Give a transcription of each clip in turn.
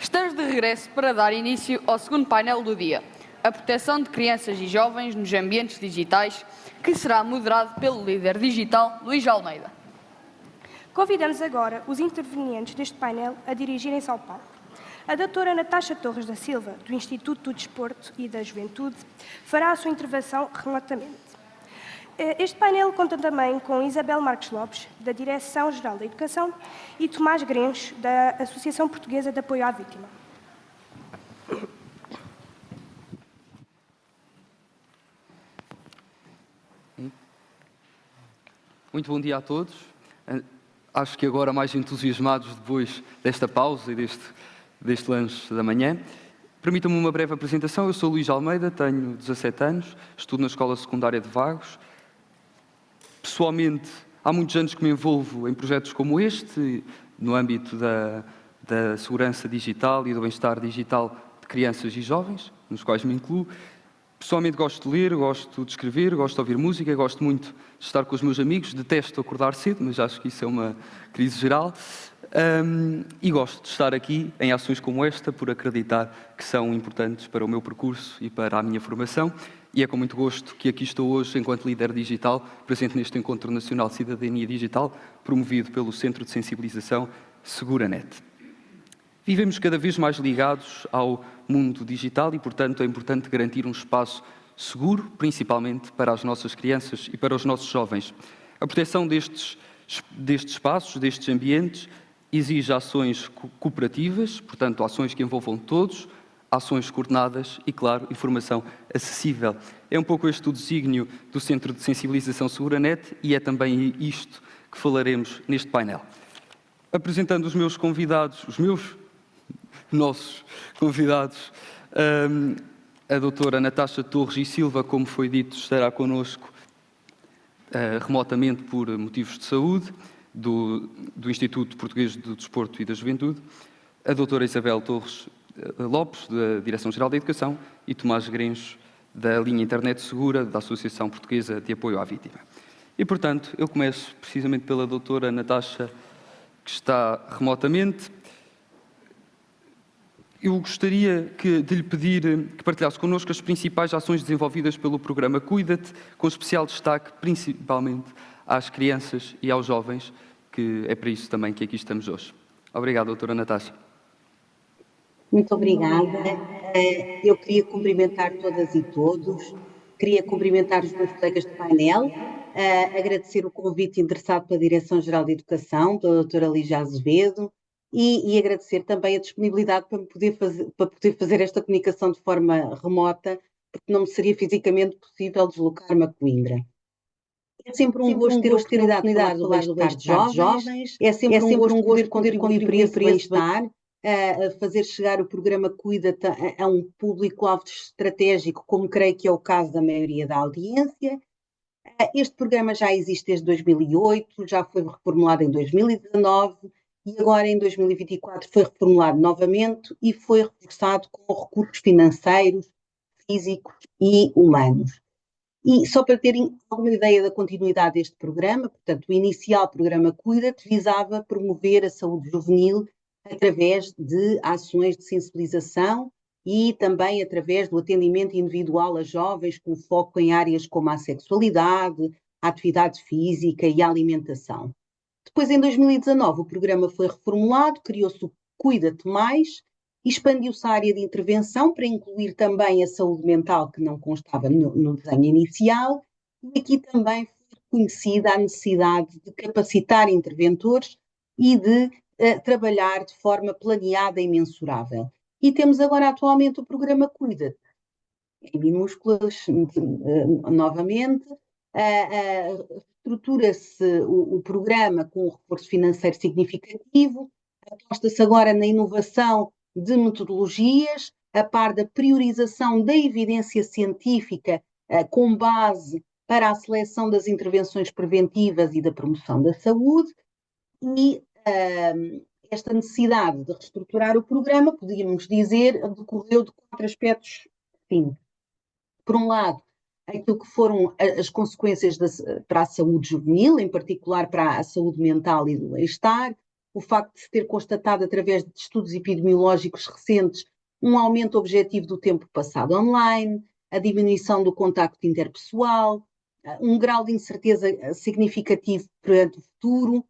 Estamos de regresso para dar início ao segundo painel do dia, a proteção de crianças e jovens nos ambientes digitais, que será moderado pelo líder digital Luís Almeida. Convidamos agora os intervenientes deste painel a dirigirem-se ao palco. A doutora Natasha Torres da Silva, do Instituto do Desporto e da Juventude, fará a sua intervenção remotamente. Este painel conta também com Isabel Marques Lopes, da Direção-Geral da Educação, e Tomás Grencho, da Associação Portuguesa de Apoio à Vítima. Muito bom dia a todos. Acho que agora mais entusiasmados depois desta pausa e deste lanche da manhã. Permitam-me uma breve apresentação. Eu sou Luís Almeida, tenho 17 anos, estudo na Escola Secundária de Vagos. Pessoalmente, há muitos anos que me envolvo em projetos como este, no âmbito da segurança digital e do bem-estar digital de crianças e jovens, nos quais me incluo. Pessoalmente gosto de ler, gosto de escrever, gosto de ouvir música, gosto muito de estar com os meus amigos, detesto acordar cedo, mas acho que isso é uma crise geral. E gosto de estar aqui em ações como esta, por acreditar que são importantes para o meu percurso e para a minha formação. E é com muito gosto que aqui estou hoje, enquanto líder digital, presente neste Encontro Nacional de Cidadania Digital, promovido pelo Centro de Sensibilização SeguraNet. Vivemos cada vez mais ligados ao mundo digital e, portanto, é importante garantir um espaço seguro, principalmente para as nossas crianças e para os nossos jovens. A proteção destes espaços, destes ambientes, exige ações cooperativas, portanto, ações que envolvam todos, ações coordenadas e, claro, informação acessível. É um pouco este o desígnio do Centro de Sensibilização SeguraNet e é também isto que falaremos neste painel. Apresentando os meus convidados, nossos convidados, a doutora Natasha Torres e Silva, como foi dito, estará connosco remotamente por motivos de saúde, do Instituto Português do Desporto e da Juventude, a doutora Isabel Torres Lopes, da Direção-Geral da Educação, e Tomás Grencho, da linha Internet Segura, da Associação Portuguesa de Apoio à Vítima. E, portanto, eu começo precisamente pela doutora Natasha, que está remotamente. Eu gostaria de lhe pedir que partilhasse connosco as principais ações desenvolvidas pelo programa Cuida-te, com especial destaque, principalmente, às crianças e aos jovens, que é para isso também que aqui estamos hoje. Obrigado, doutora Natasha. Muito obrigada. Eu queria cumprimentar todas e todos, queria cumprimentar os meus colegas de painel, agradecer o convite interessado pela Direção-Geral de Educação, pela doutora Lígia Azevedo, e agradecer também a disponibilidade para poder fazer esta comunicação de forma remota, porque não me seria fisicamente possível deslocar-me a Coimbra. É sempre um gosto ter a oportunidade de falar do bem-estar de jovens, é sempre um gosto poder contribuir para esse bem-estar, a fazer chegar o programa Cuida-te a um público-alvo estratégico, como creio que é o caso da maioria da audiência. Este programa já existe desde 2008, já foi reformulado em 2019 e agora em 2024 foi reformulado novamente e foi reforçado com recursos financeiros, físicos e humanos. E só para terem alguma ideia da continuidade deste programa, portanto, o inicial programa Cuida-te visava promover a saúde juvenil através de ações de sensibilização e também através do atendimento individual a jovens com foco em áreas como a sexualidade, a atividade física e a alimentação. Depois, em 2019, o programa foi reformulado, criou-se o Cuida-te Mais, expandiu-se a área de intervenção para incluir também a saúde mental, que não constava no desenho inicial, e aqui também foi reconhecida a necessidade de capacitar interventores e de trabalhar de forma planeada e mensurável. E temos agora atualmente o programa Cuida-te, em minúsculas, novamente, estrutura-se o programa com um reforço financeiro significativo, aposta-se agora na inovação de metodologias, a par da priorização da evidência científica com base para a seleção das intervenções preventivas e da promoção da saúde, e esta necessidade de reestruturar o programa, podíamos dizer, decorreu de 4 aspectos. Sim. Por um lado, aquilo que foram as consequências para a saúde juvenil, em particular para a saúde mental e do bem-estar. o facto de se ter constatado, através de estudos epidemiológicos recentes, um aumento objetivo do tempo passado online, a diminuição do contacto interpessoal, um grau de incerteza significativo perante o futuro,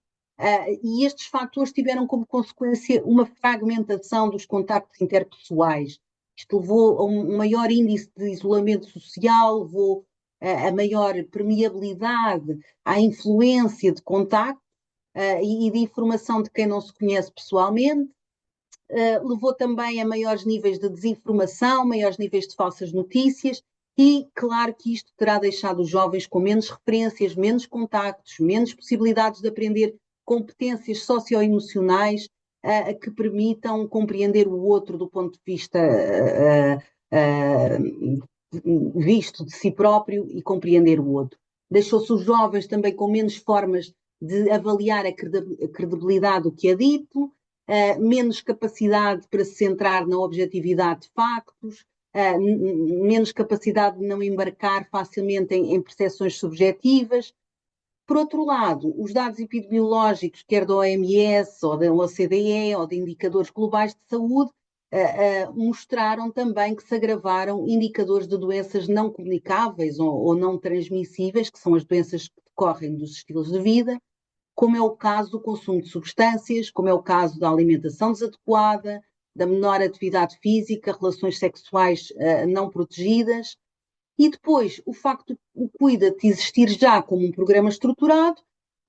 e estes fatores tiveram como consequência uma fragmentação dos contactos interpessoais. Isto levou a um maior índice de isolamento social, levou a maior permeabilidade à influência de contacto e de informação de quem não se conhece pessoalmente, levou também a maiores níveis de desinformação, maiores níveis de falsas notícias, e claro que isto terá deixado os jovens com menos referências, menos contactos, menos possibilidades de aprender competências socioemocionais que permitam compreender o outro do ponto de vista visto de si próprio e compreender o outro. Deixou-se os jovens também com menos formas de avaliar a credibilidade do que é dito, menos capacidade para se centrar na objetividade de factos, menos capacidade de não embarcar facilmente em percepções subjetivas. Por outro lado, os dados epidemiológicos, quer da OMS ou da OCDE ou de indicadores globais de saúde, mostraram também que se agravaram indicadores de doenças não comunicáveis ou não transmissíveis, que são as doenças que decorrem dos estilos de vida, como é o caso do consumo de substâncias, como é o caso da alimentação desadequada, da menor atividade física, relações sexuais não protegidas. E depois, o facto de o Cuida-te existir já como um programa estruturado,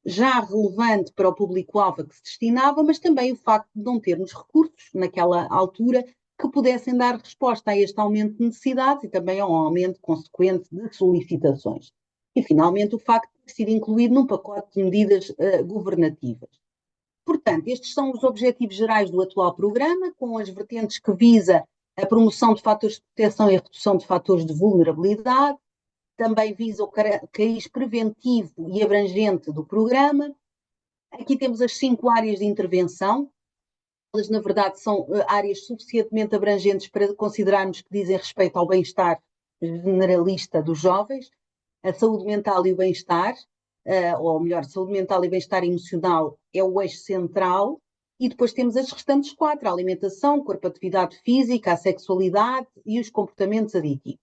já relevante para o público-alvo a que se destinava, mas também o facto de não termos recursos, naquela altura, que pudessem dar resposta a este aumento de necessidades e também ao aumento consequente de solicitações. E, finalmente, o facto de ter sido incluído num pacote de medidas governativas. Portanto, estes são os objetivos gerais do atual programa, com as vertentes que visa a promoção de fatores de proteção e a redução de fatores de vulnerabilidade, também visa o cariz preventivo e abrangente do programa. Aqui temos as 5 áreas de intervenção. Elas, na verdade, são áreas suficientemente abrangentes para considerarmos que dizem respeito ao bem-estar generalista dos jovens, a saúde mental e o bem-estar, ou melhor, saúde mental e bem-estar emocional é o eixo central, e depois temos as restantes 4, a alimentação, o corpo, a atividade física, a sexualidade e os comportamentos aditivos.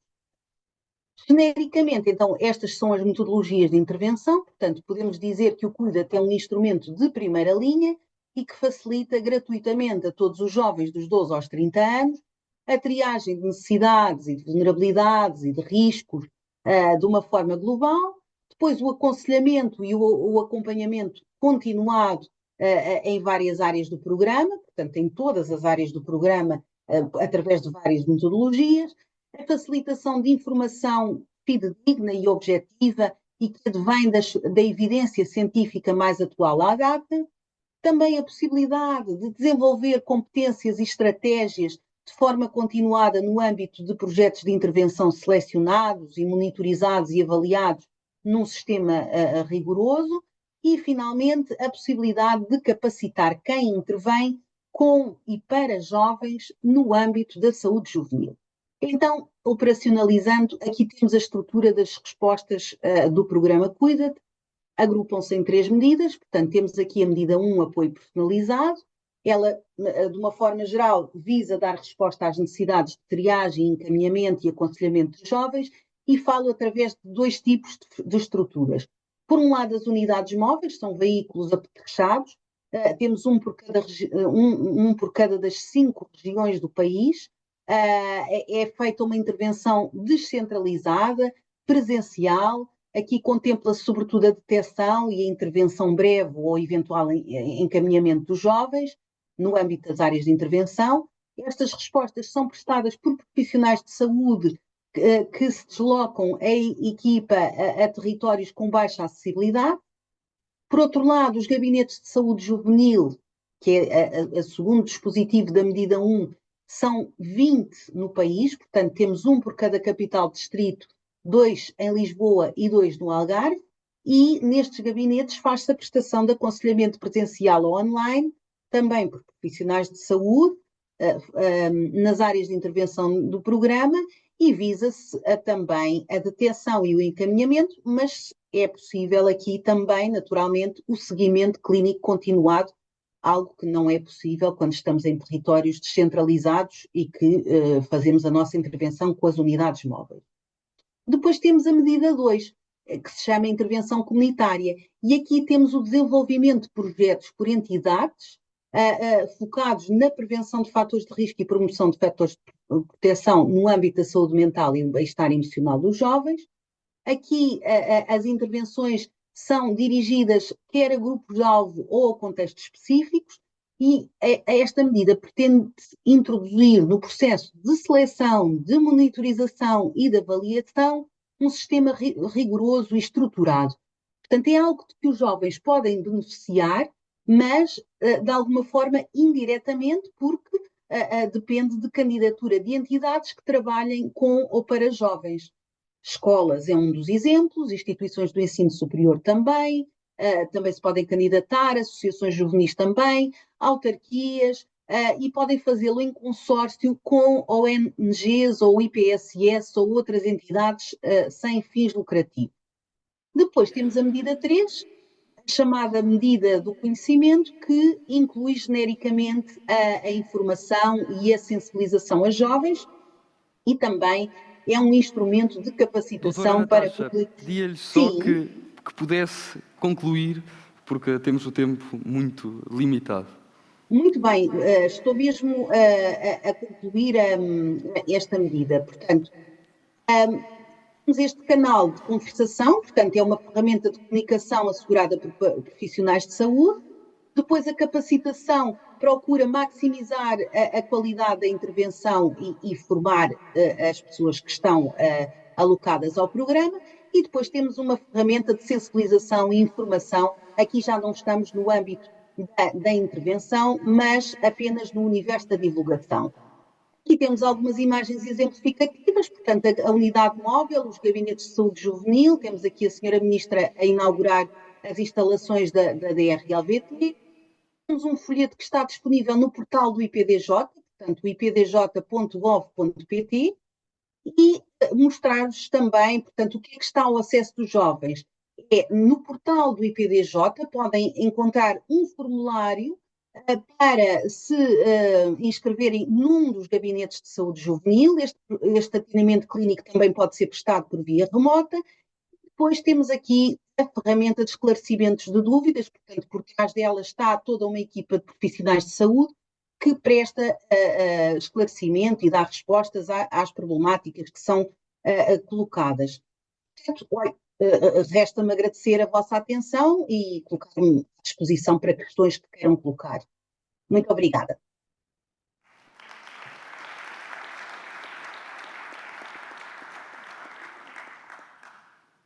Genericamente, então, estas são as metodologias de intervenção, portanto, podemos dizer que o Cuida-te é um instrumento de primeira linha e que facilita gratuitamente a todos os jovens dos 12 aos 30 anos a triagem de necessidades e de vulnerabilidades e de riscos de uma forma global, depois o aconselhamento e o acompanhamento continuado em várias áreas do programa, portanto, em todas as áreas do programa, através de várias metodologias, a facilitação de informação fidedigna e objetiva e que advém da evidência científica mais atual à data, também a possibilidade de desenvolver competências e estratégias de forma continuada no âmbito de projetos de intervenção selecionados e monitorizados e avaliados num sistema rigoroso, e, finalmente, a possibilidade de capacitar quem intervém com e para jovens no âmbito da saúde juvenil. Então, operacionalizando, aqui temos a estrutura das respostas do programa Cuida-te. Agrupam-se em 3 medidas, portanto, temos aqui a medida 1, apoio personalizado. Ela, de uma forma geral, visa dar resposta às necessidades de triagem, encaminhamento e aconselhamento de jovens, e falo através de 2 tipos de estruturas. Por um lado, as unidades móveis, são veículos apetrechados, temos um por cada das 5 regiões do país. É feita uma intervenção descentralizada, presencial. Aqui contempla-se sobretudo a detecção e a intervenção breve ou eventual encaminhamento dos jovens no âmbito das áreas de intervenção. Estas respostas são prestadas por profissionais de saúde que se deslocam em equipa a territórios com baixa acessibilidade. Por outro lado, os gabinetes de saúde juvenil, que é o segundo dispositivo da medida 1, são 20 no país, portanto temos um por cada capital distrito, 2 em Lisboa e 2 no Algarve, e nestes gabinetes faz-se a prestação de aconselhamento presencial ou online, também por profissionais de saúde, nas áreas de intervenção do programa, e visa-se também a detecção e o encaminhamento, mas é possível aqui também, naturalmente, o seguimento clínico continuado algo que não é possível quando estamos em territórios descentralizados e que fazemos a nossa intervenção com as unidades móveis. Depois temos a medida 2, que se chama intervenção comunitária, e aqui temos o desenvolvimento de projetos por entidades focados na prevenção de fatores de risco e promoção de fatores de proteção no âmbito da saúde mental e do bem-estar emocional dos jovens. Aqui as intervenções são dirigidas quer a grupos-alvo ou a contextos específicos, e esta medida pretende introduzir no processo de seleção, de monitorização e de avaliação um sistema rigoroso e estruturado. Portanto, é algo de que os jovens podem beneficiar, mas de alguma forma indiretamente, porque depende de candidatura de entidades que trabalhem com ou para jovens. Escolas é um dos exemplos, instituições do ensino superior também, também se podem candidatar, associações juvenis também, autarquias, e podem fazê-lo em consórcio com ONGs ou IPSS ou outras entidades sem fins lucrativos. Depois temos a medida 3, chamada medida do conhecimento, que inclui genericamente a informação e a sensibilização a jovens e também é um instrumento de capacitação para... Pedia-lhe só que pudesse concluir, porque temos o tempo muito limitado. Muito bem, estou mesmo a concluir esta medida. Portanto, temos este canal de conversação, portanto, é uma ferramenta de comunicação assegurada por profissionais de saúde. Depois, a capacitação procura maximizar a qualidade da intervenção e formar as pessoas que estão alocadas ao programa. E depois temos uma ferramenta de sensibilização e informação. Aqui já não estamos no âmbito da intervenção, mas apenas no universo da divulgação. Aqui temos algumas imagens exemplificativas, portanto, a unidade móvel, os gabinetes de saúde juvenil, temos aqui a senhora Ministra a inaugurar as instalações da DRLVT. Temos um folheto que está disponível no portal do IPDJ, portanto, ipdj.gov.pt, e mostrar-vos também, portanto, o que é que está ao acesso dos jovens. No portal do IPDJ podem encontrar um formulário para se inscreverem num dos gabinetes de saúde juvenil. Este atendimento clínico também pode ser prestado por via remota. Depois temos aqui a ferramenta de esclarecimentos de dúvidas, portanto, por trás dela está toda uma equipa de profissionais de saúde que presta esclarecimento e dá respostas às problemáticas que são colocadas. Portanto, resta-me agradecer a vossa atenção e colocar-me à disposição para questões que queiram colocar. Muito obrigada.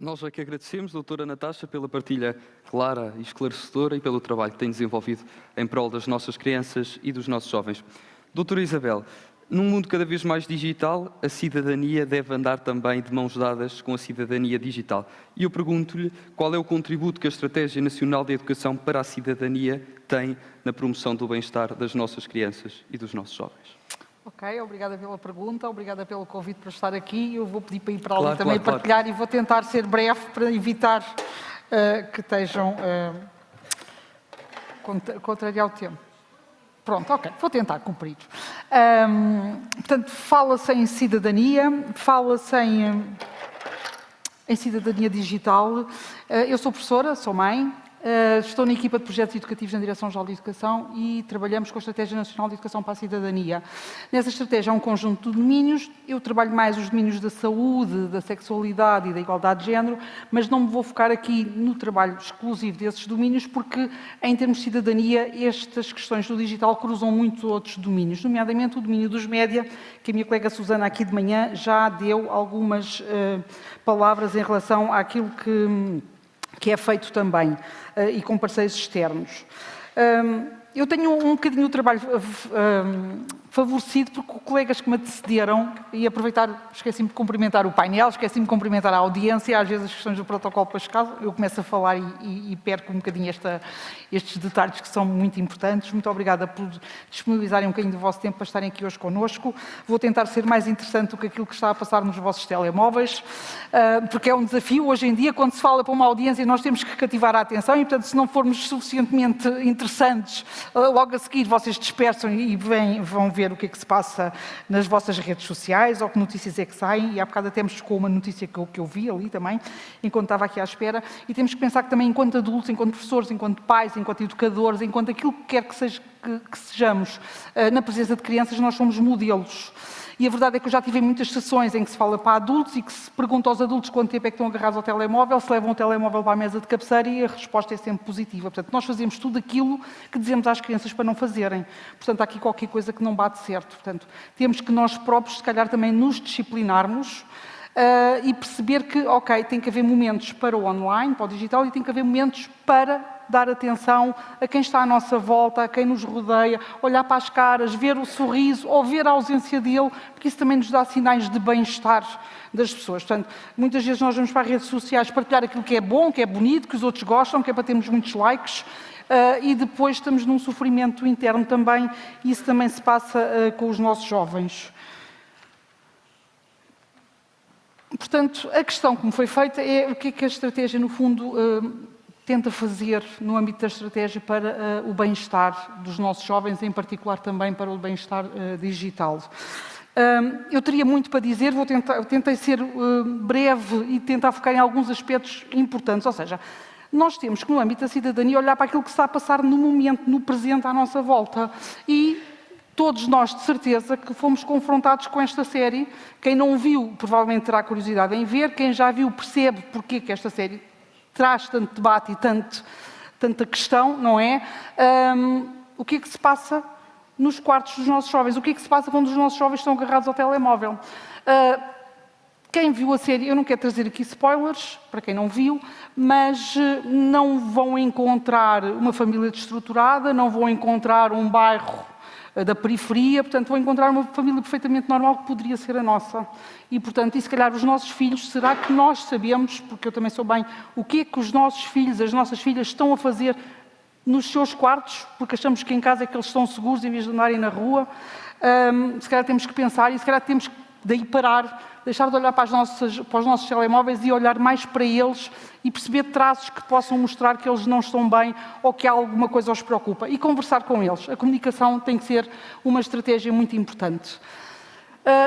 Nós é que agradecemos, doutora Natasha, pela partilha clara e esclarecedora e pelo trabalho que tem desenvolvido em prol das nossas crianças e dos nossos jovens. Doutora Isabel, num mundo cada vez mais digital, a cidadania deve andar também de mãos dadas com a cidadania digital. E eu pergunto-lhe qual é o contributo que a Estratégia Nacional de Educação para a Cidadania tem na promoção do bem-estar das nossas crianças e dos nossos jovens. Ok, obrigada pela pergunta, obrigada pelo convite para estar aqui. Eu vou pedir para ir para ali também partilhar e vou tentar ser breve para evitar que estejam contrariar o tempo. Pronto, ok, vou tentar cumprir. Portanto, fala-se em cidadania, fala-se em cidadania digital. Eu sou professora, sou mãe. Estou na equipa de projetos educativos na Direção-Geral de Educação e trabalhamos com a Estratégia Nacional de Educação para a Cidadania. Nessa estratégia há um conjunto de domínios. Eu trabalho mais os domínios da saúde, da sexualidade e da igualdade de género, mas não me vou focar aqui no trabalho exclusivo desses domínios, porque, em termos de cidadania, estas questões do digital cruzam muito outros domínios, nomeadamente o domínio dos média, que a minha colega Susana aqui de manhã já deu algumas palavras em relação àquilo que é feito também, e com parceiros externos. Eu tenho um bocadinho de trabalho favorecido porque colegas que me antecederam, e aproveitar, esqueci-me de cumprimentar o painel, esqueci-me de cumprimentar a audiência, às vezes as questões do protocolo para escaso, eu começo a falar e perco um bocadinho estes detalhes que são muito importantes. Muito obrigada por disponibilizarem um bocadinho do vosso tempo para estarem aqui hoje connosco. Vou tentar ser mais interessante do que aquilo que está a passar nos vossos telemóveis, porque é um desafio. Hoje em dia, quando se fala para uma audiência, nós temos que cativar a atenção e, portanto, se não formos suficientemente interessantes, logo a seguir vocês dispersam e vão ver o que é que se passa nas vossas redes sociais ou que notícias é que saem, e há bocado até me chocou uma notícia que eu vi ali também, enquanto estava aqui à espera, e temos que pensar que também enquanto adultos, enquanto professores, enquanto pais, enquanto educadores, enquanto aquilo que quer que seja que sejamos na presença de crianças, nós somos modelos. E a verdade é que eu já tive muitas sessões em que se fala para adultos e que se pergunta aos adultos quanto tempo é que estão agarrados ao telemóvel, se levam o telemóvel para a mesa de cabeceira, e a resposta é sempre positiva. Portanto, nós fazemos tudo aquilo que dizemos às crianças para não fazerem. Portanto, há aqui qualquer coisa que não bate certo. Portanto, temos que nós próprios, se calhar, também nos disciplinarmos e perceber que, ok, tem que haver momentos para o online, para o digital, e tem que haver momentos para dar atenção a quem está à nossa volta, a quem nos rodeia, olhar para as caras, ver o sorriso ou ver a ausência dele, porque isso também nos dá sinais de bem-estar das pessoas. Portanto, muitas vezes nós vamos para as redes sociais partilhar aquilo que é bom, que é bonito, que os outros gostam, que é para termos muitos likes, e depois estamos num sofrimento interno também, e isso também se passa com os nossos jovens. Portanto, a questão que me foi feita é o que é que a estratégia, no fundo, tenta fazer no âmbito da estratégia para o bem-estar dos nossos jovens, em particular também para o bem-estar digital. Eu teria muito para dizer, tentei ser breve e tentar focar em alguns aspectos importantes, ou seja, nós temos que, no âmbito da cidadania, olhar para aquilo que está a passar no momento, no presente, à nossa volta. E todos nós, de certeza, que fomos confrontados com esta série. Quem não viu, provavelmente terá curiosidade em ver. Quem já viu, percebe porque que esta série traz tanto debate e tanta questão, não é? O que é que se passa nos quartos dos nossos jovens? O que é que se passa quando os nossos jovens estão agarrados ao telemóvel? Quem viu a série, eu não quero trazer aqui spoilers, para quem não viu, mas não vão encontrar uma família desestruturada, não vão encontrar um bairro da periferia, portanto, vão encontrar uma família perfeitamente normal que poderia ser a nossa. E, portanto, e se calhar os nossos filhos, será que nós sabemos, porque eu também sou bem, o que é que os nossos filhos, as nossas filhas estão a fazer nos seus quartos, porque achamos que em casa é que eles estão seguros em vez de andarem na rua? Se calhar temos que pensar, e se calhar temos que daí parar, deixar de olhar para os nossos telemóveis e olhar mais para eles e perceber traços que possam mostrar que eles não estão bem ou que alguma coisa os preocupa, e conversar com eles. A comunicação tem que ser uma estratégia muito importante.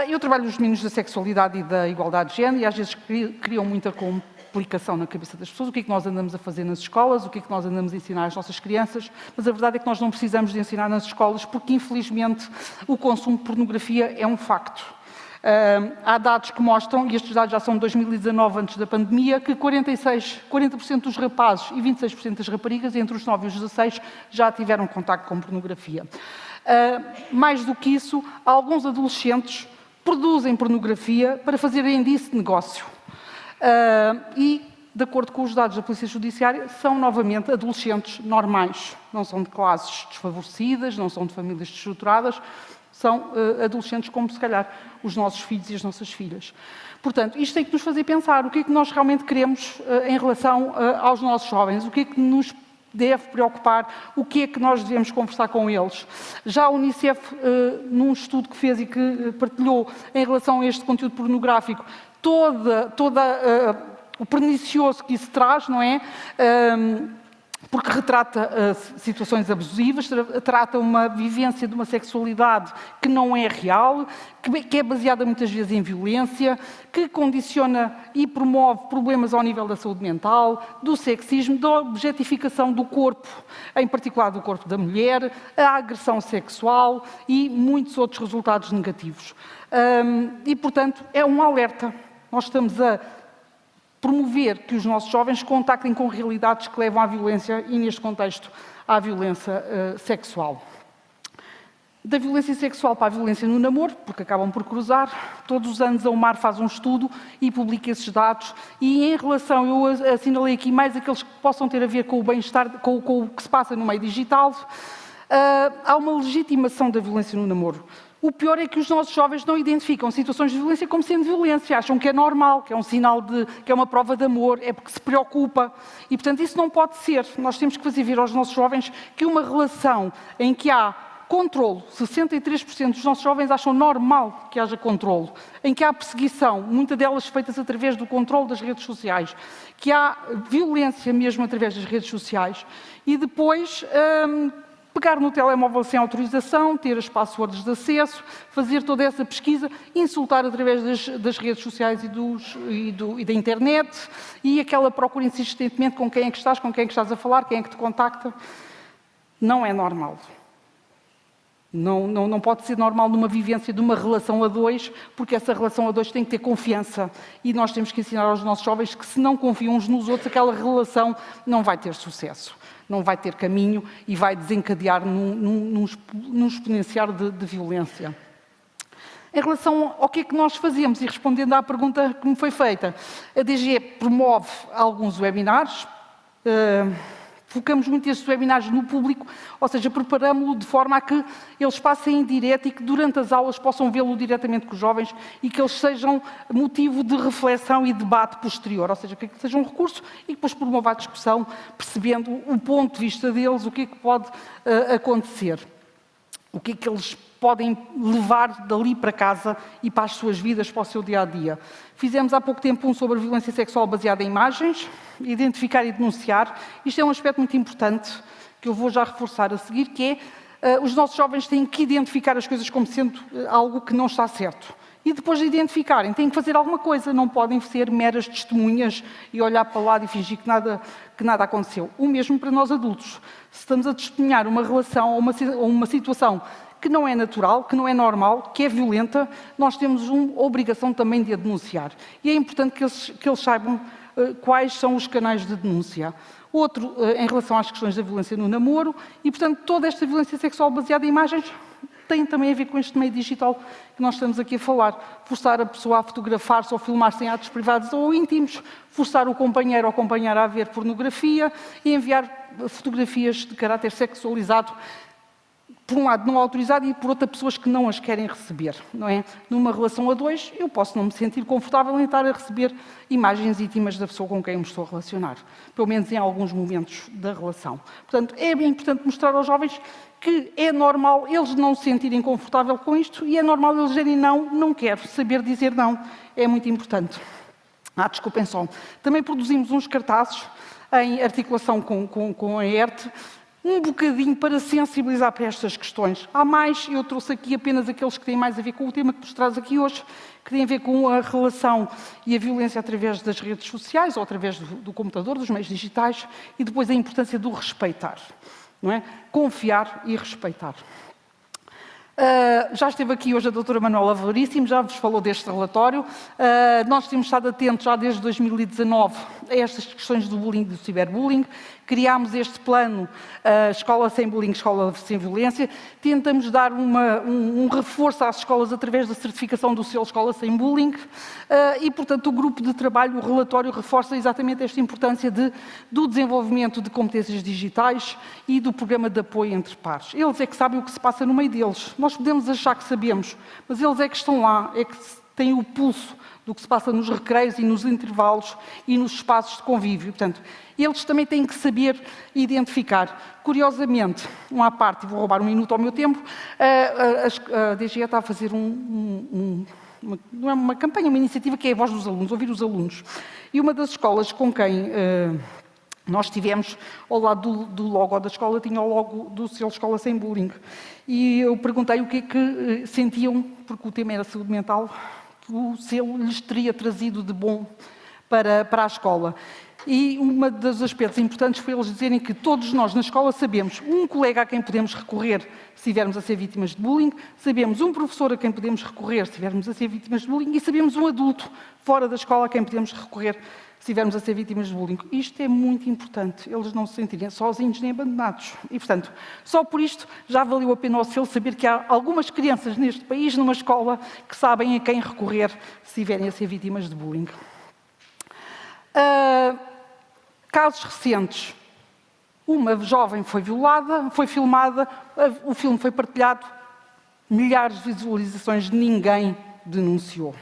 Eu trabalho nos domínios da sexualidade e da igualdade de género, e às vezes criam muita complicação na cabeça das pessoas. O que é que nós andamos a fazer nas escolas? O que é que nós andamos a ensinar às nossas crianças? Mas a verdade é que nós não precisamos de ensinar nas escolas, porque infelizmente o consumo de pornografia é um facto. Há dados que mostram, e estes dados já são de 2019, antes da pandemia, que 40% dos rapazes e 26% das raparigas, entre os 9 e os 16, já tiveram contacto com pornografia. Mais do que isso, alguns adolescentes produzem pornografia para fazerem disso de negócio. E, de acordo com os dados da Polícia Judiciária, são novamente adolescentes normais. Não são de classes desfavorecidas, não são de famílias desestruturadas, são adolescentes como, se calhar, os nossos filhos e as nossas filhas. Portanto, isto tem que nos fazer pensar o que é que nós realmente queremos em relação aos nossos jovens, o que é que nos deve preocupar, o que é que nós devemos conversar com eles. Já a Unicef, num estudo que fez e que partilhou em relação a este conteúdo pornográfico, toda o pernicioso que isso traz, não é? Porque retrata situações abusivas, trata uma vivência de uma sexualidade que não é real, que é baseada muitas vezes em violência, que condiciona e promove problemas ao nível da saúde mental, do sexismo, da objetificação do corpo, em particular do corpo da mulher, a agressão sexual e muitos outros resultados negativos. E, portanto, é um alerta. Nós estamos a promover que os nossos jovens contactem com realidades que levam à violência e, neste contexto, à violência sexual. Da violência sexual para a violência no namoro, porque acabam por cruzar. Todos os anos a UMAR faz um estudo e publica esses dados. E em relação, eu assinalei aqui mais aqueles que possam ter a ver com o bem-estar, com o que se passa no meio digital. Há uma legitimação da violência no namoro. O pior é que os nossos jovens não identificam situações de violência como sendo violência, acham que é normal, que é um sinal que é uma prova de amor, é porque se preocupa. E, portanto, isso não pode ser. Nós temos que fazer ver aos nossos jovens que uma relação em que há controlo, 63% dos nossos jovens acham normal que haja controlo, em que há perseguição, muitas delas feitas através do controlo das redes sociais, que há violência mesmo através das redes sociais, e depois pegar no telemóvel sem autorização, ter as passwords de acesso, fazer toda essa pesquisa, insultar através das redes sociais e da internet, e aquela procura insistentemente com quem é que estás a falar, quem é que te contacta. Não é normal. Não pode ser normal numa vivência de uma relação a dois, porque essa relação a dois tem que ter confiança. E nós temos que ensinar aos nossos jovens que se não confiam uns nos outros, aquela relação não vai ter sucesso, não vai ter caminho e vai desencadear num exponenciar de violência. Em relação ao que é que nós fazemos, e respondendo à pergunta que me foi feita, a DGE promove alguns webinars, focamos muito estes webinars no público, ou seja, preparamos-lo de forma a que eles passem em direto e que durante as aulas possam vê-lo diretamente com os jovens e que eles sejam motivo de reflexão e debate posterior, ou seja, que seja um recurso e que depois promova a discussão, percebendo o ponto de vista deles, o que é que pode acontecer, o que é que eles podem levar dali para casa e para as suas vidas, para o seu dia-a-dia. Fizemos há pouco tempo um sobre a violência sexual baseada em imagens, identificar e denunciar. Isto é um aspecto muito importante, que eu vou já reforçar a seguir, que é os nossos jovens têm que identificar as coisas como sendo algo que não está certo. E depois de identificarem, têm que fazer alguma coisa, não podem ser meras testemunhas e olhar para o lado e fingir que nada aconteceu. O mesmo para nós adultos. Se estamos a testemunhar uma relação ou uma situação que não é natural, que não é normal, que é violenta, nós temos uma obrigação também de a denunciar. E é importante que eles saibam quais são os canais de denúncia. Outro, em relação às questões da violência no namoro, e, portanto, toda esta violência sexual baseada em imagens tem também a ver com este meio digital que nós estamos aqui a falar. Forçar a pessoa a fotografar-se ou filmar-se em atos privados ou íntimos, forçar o companheiro ou a companheira a ver pornografia e enviar fotografias de caráter sexualizado, por um lado não autorizado e por outra pessoas que não as querem receber, não é? Numa relação a dois, eu posso não me sentir confortável em estar a receber imagens íntimas da pessoa com quem me estou a relacionar, pelo menos em alguns momentos da relação. Portanto, é bem importante mostrar aos jovens que é normal eles não se sentirem confortável com isto e é normal eles dizerem não quero, saber dizer não é muito importante. Desculpem só. Também produzimos uns cartazes em articulação com a ERTE, um bocadinho para sensibilizar para estas questões. Há mais, eu trouxe aqui apenas aqueles que têm mais a ver com o tema que nos traz aqui hoje, que têm a ver com a relação e a violência através das redes sociais ou através do computador, dos meios digitais, e depois a importância do respeitar, não é? Confiar e respeitar. Já esteve aqui hoje a doutora Manuela Veríssimo, já vos falou deste relatório. Nós temos estado atentos já desde 2019 a estas questões do bullying e do ciberbullying. Criámos este plano Escola Sem Bullying, Escola Sem Violência. Tentamos dar um reforço às escolas através da certificação do selo Escola Sem Bullying. E, portanto, o grupo de trabalho, o relatório, reforça exatamente esta importância do desenvolvimento de competências digitais e do programa de apoio entre pares. Eles é que sabem o que se passa no meio deles. Nós podemos achar que sabemos, mas eles é que estão lá, é que têm o pulso do que se passa nos recreios e nos intervalos e nos espaços de convívio. Portanto, eles também têm que saber identificar. Curiosamente, uma à parte, e vou roubar um minuto ao meu tempo, a DGE está a fazer não é uma campanha, uma iniciativa que é a voz dos alunos, ouvir os alunos. E uma das escolas com quem nós tivemos, ao lado do logo da escola, tinha o logo do selo Escola Sem Bullying. E eu perguntei o que é que sentiam, porque o tema era saúde mental, que o selo lhes teria trazido de bom para a escola. E um dos aspectos importantes foi eles dizerem que todos nós na escola sabemos um colega a quem podemos recorrer se estivermos a ser vítimas de bullying, sabemos um professor a quem podemos recorrer se estivermos a ser vítimas de bullying e sabemos um adulto fora da escola a quem podemos recorrer se estivermos a ser vítimas de bullying. Isto é muito importante, eles não se sentirem sozinhos nem abandonados. E, portanto, só por isto já valeu a pena ao selo saber que há algumas crianças neste país, numa escola, que sabem a quem recorrer se estiverem a ser vítimas de bullying. Casos recentes. Uma jovem foi violada, foi filmada, o filme foi partilhado, milhares de visualizações, ninguém denunciou.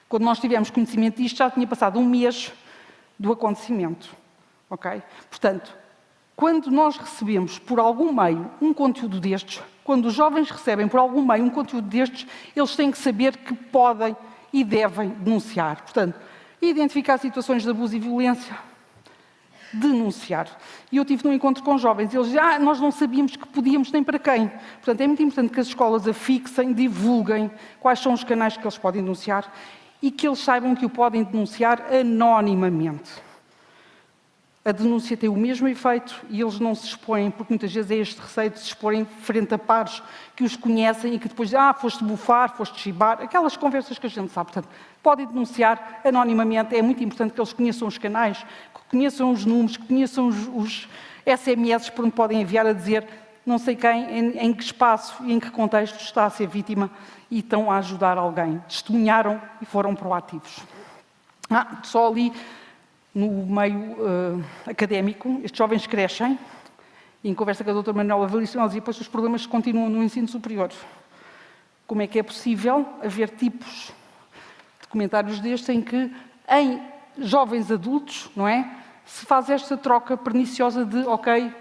Quando nós tivemos conhecimento disto, já tinha passado um mês do acontecimento. Ok? Portanto, quando nós recebemos por algum meio um conteúdo destes, quando os jovens recebem por algum meio um conteúdo destes, eles têm que saber que podem e devem denunciar. Portanto, identificar situações de abuso e violência, denunciar. E eu tive num encontro com jovens, eles diziam, nós não sabíamos que podíamos nem para quem. Portanto, é muito importante que as escolas afixem, divulguem quais são os canais que eles podem denunciar e que eles saibam que o podem denunciar anonimamente. A denúncia tem o mesmo efeito e eles não se expõem, porque muitas vezes é este receio de se exporem frente a pares que os conhecem e que depois, foste bufar, foste chibar, aquelas conversas que a gente sabe. Portanto, podem denunciar anonimamente, é muito importante que eles conheçam os canais, que conheçam os números, que conheçam os SMS por onde podem enviar a dizer não sei quem, em que espaço e em que contexto está a ser vítima e estão a ajudar alguém. Testemunharam e foram proativos. Só ali no meio académico, estes jovens crescem, e em conversa com a doutora Manuela Valício, ela dizia, pois os problemas continuam no ensino superior. Como é que é possível haver tipos de comentários destes em que, em jovens adultos, não é, se faz esta troca perniciosa de, ok,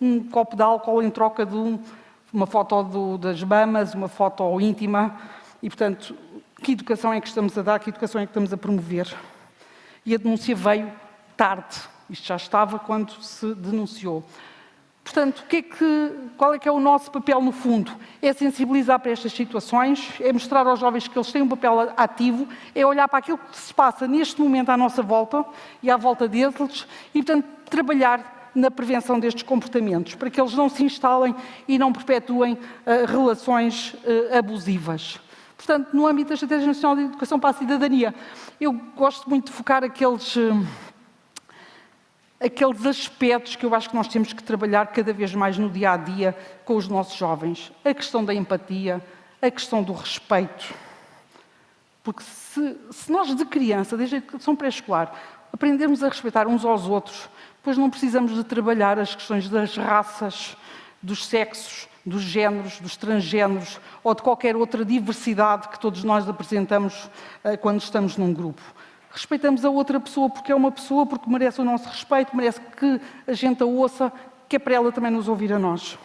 um copo de álcool em troca de uma foto das mamas, uma foto íntima, e, portanto, que educação é que estamos a dar, que educação é que estamos a promover? E a denúncia veio tarde. Isto já estava quando se denunciou. Portanto, qual é que é o nosso papel no fundo? É sensibilizar para estas situações, é mostrar aos jovens que eles têm um papel ativo, é olhar para aquilo que se passa neste momento à nossa volta e à volta deles e, portanto, trabalhar na prevenção destes comportamentos, para que eles não se instalem e não perpetuem relações abusivas. Portanto, no âmbito da Estratégia Nacional de Educação para a Cidadania, eu gosto muito de focar aqueles aspectos que eu acho que nós temos que trabalhar cada vez mais no dia-a-dia com os nossos jovens. A questão da empatia, a questão do respeito. Porque se nós de criança, desde a educação pré-escolar, aprendermos a respeitar uns aos outros, depois não precisamos de trabalhar as questões das raças, dos sexos, dos géneros, dos transgéneros ou de qualquer outra diversidade que todos nós apresentamos quando estamos num grupo. Respeitamos a outra pessoa porque é uma pessoa, porque merece o nosso respeito, merece que a gente a ouça, que é para ela também nos ouvir a nós.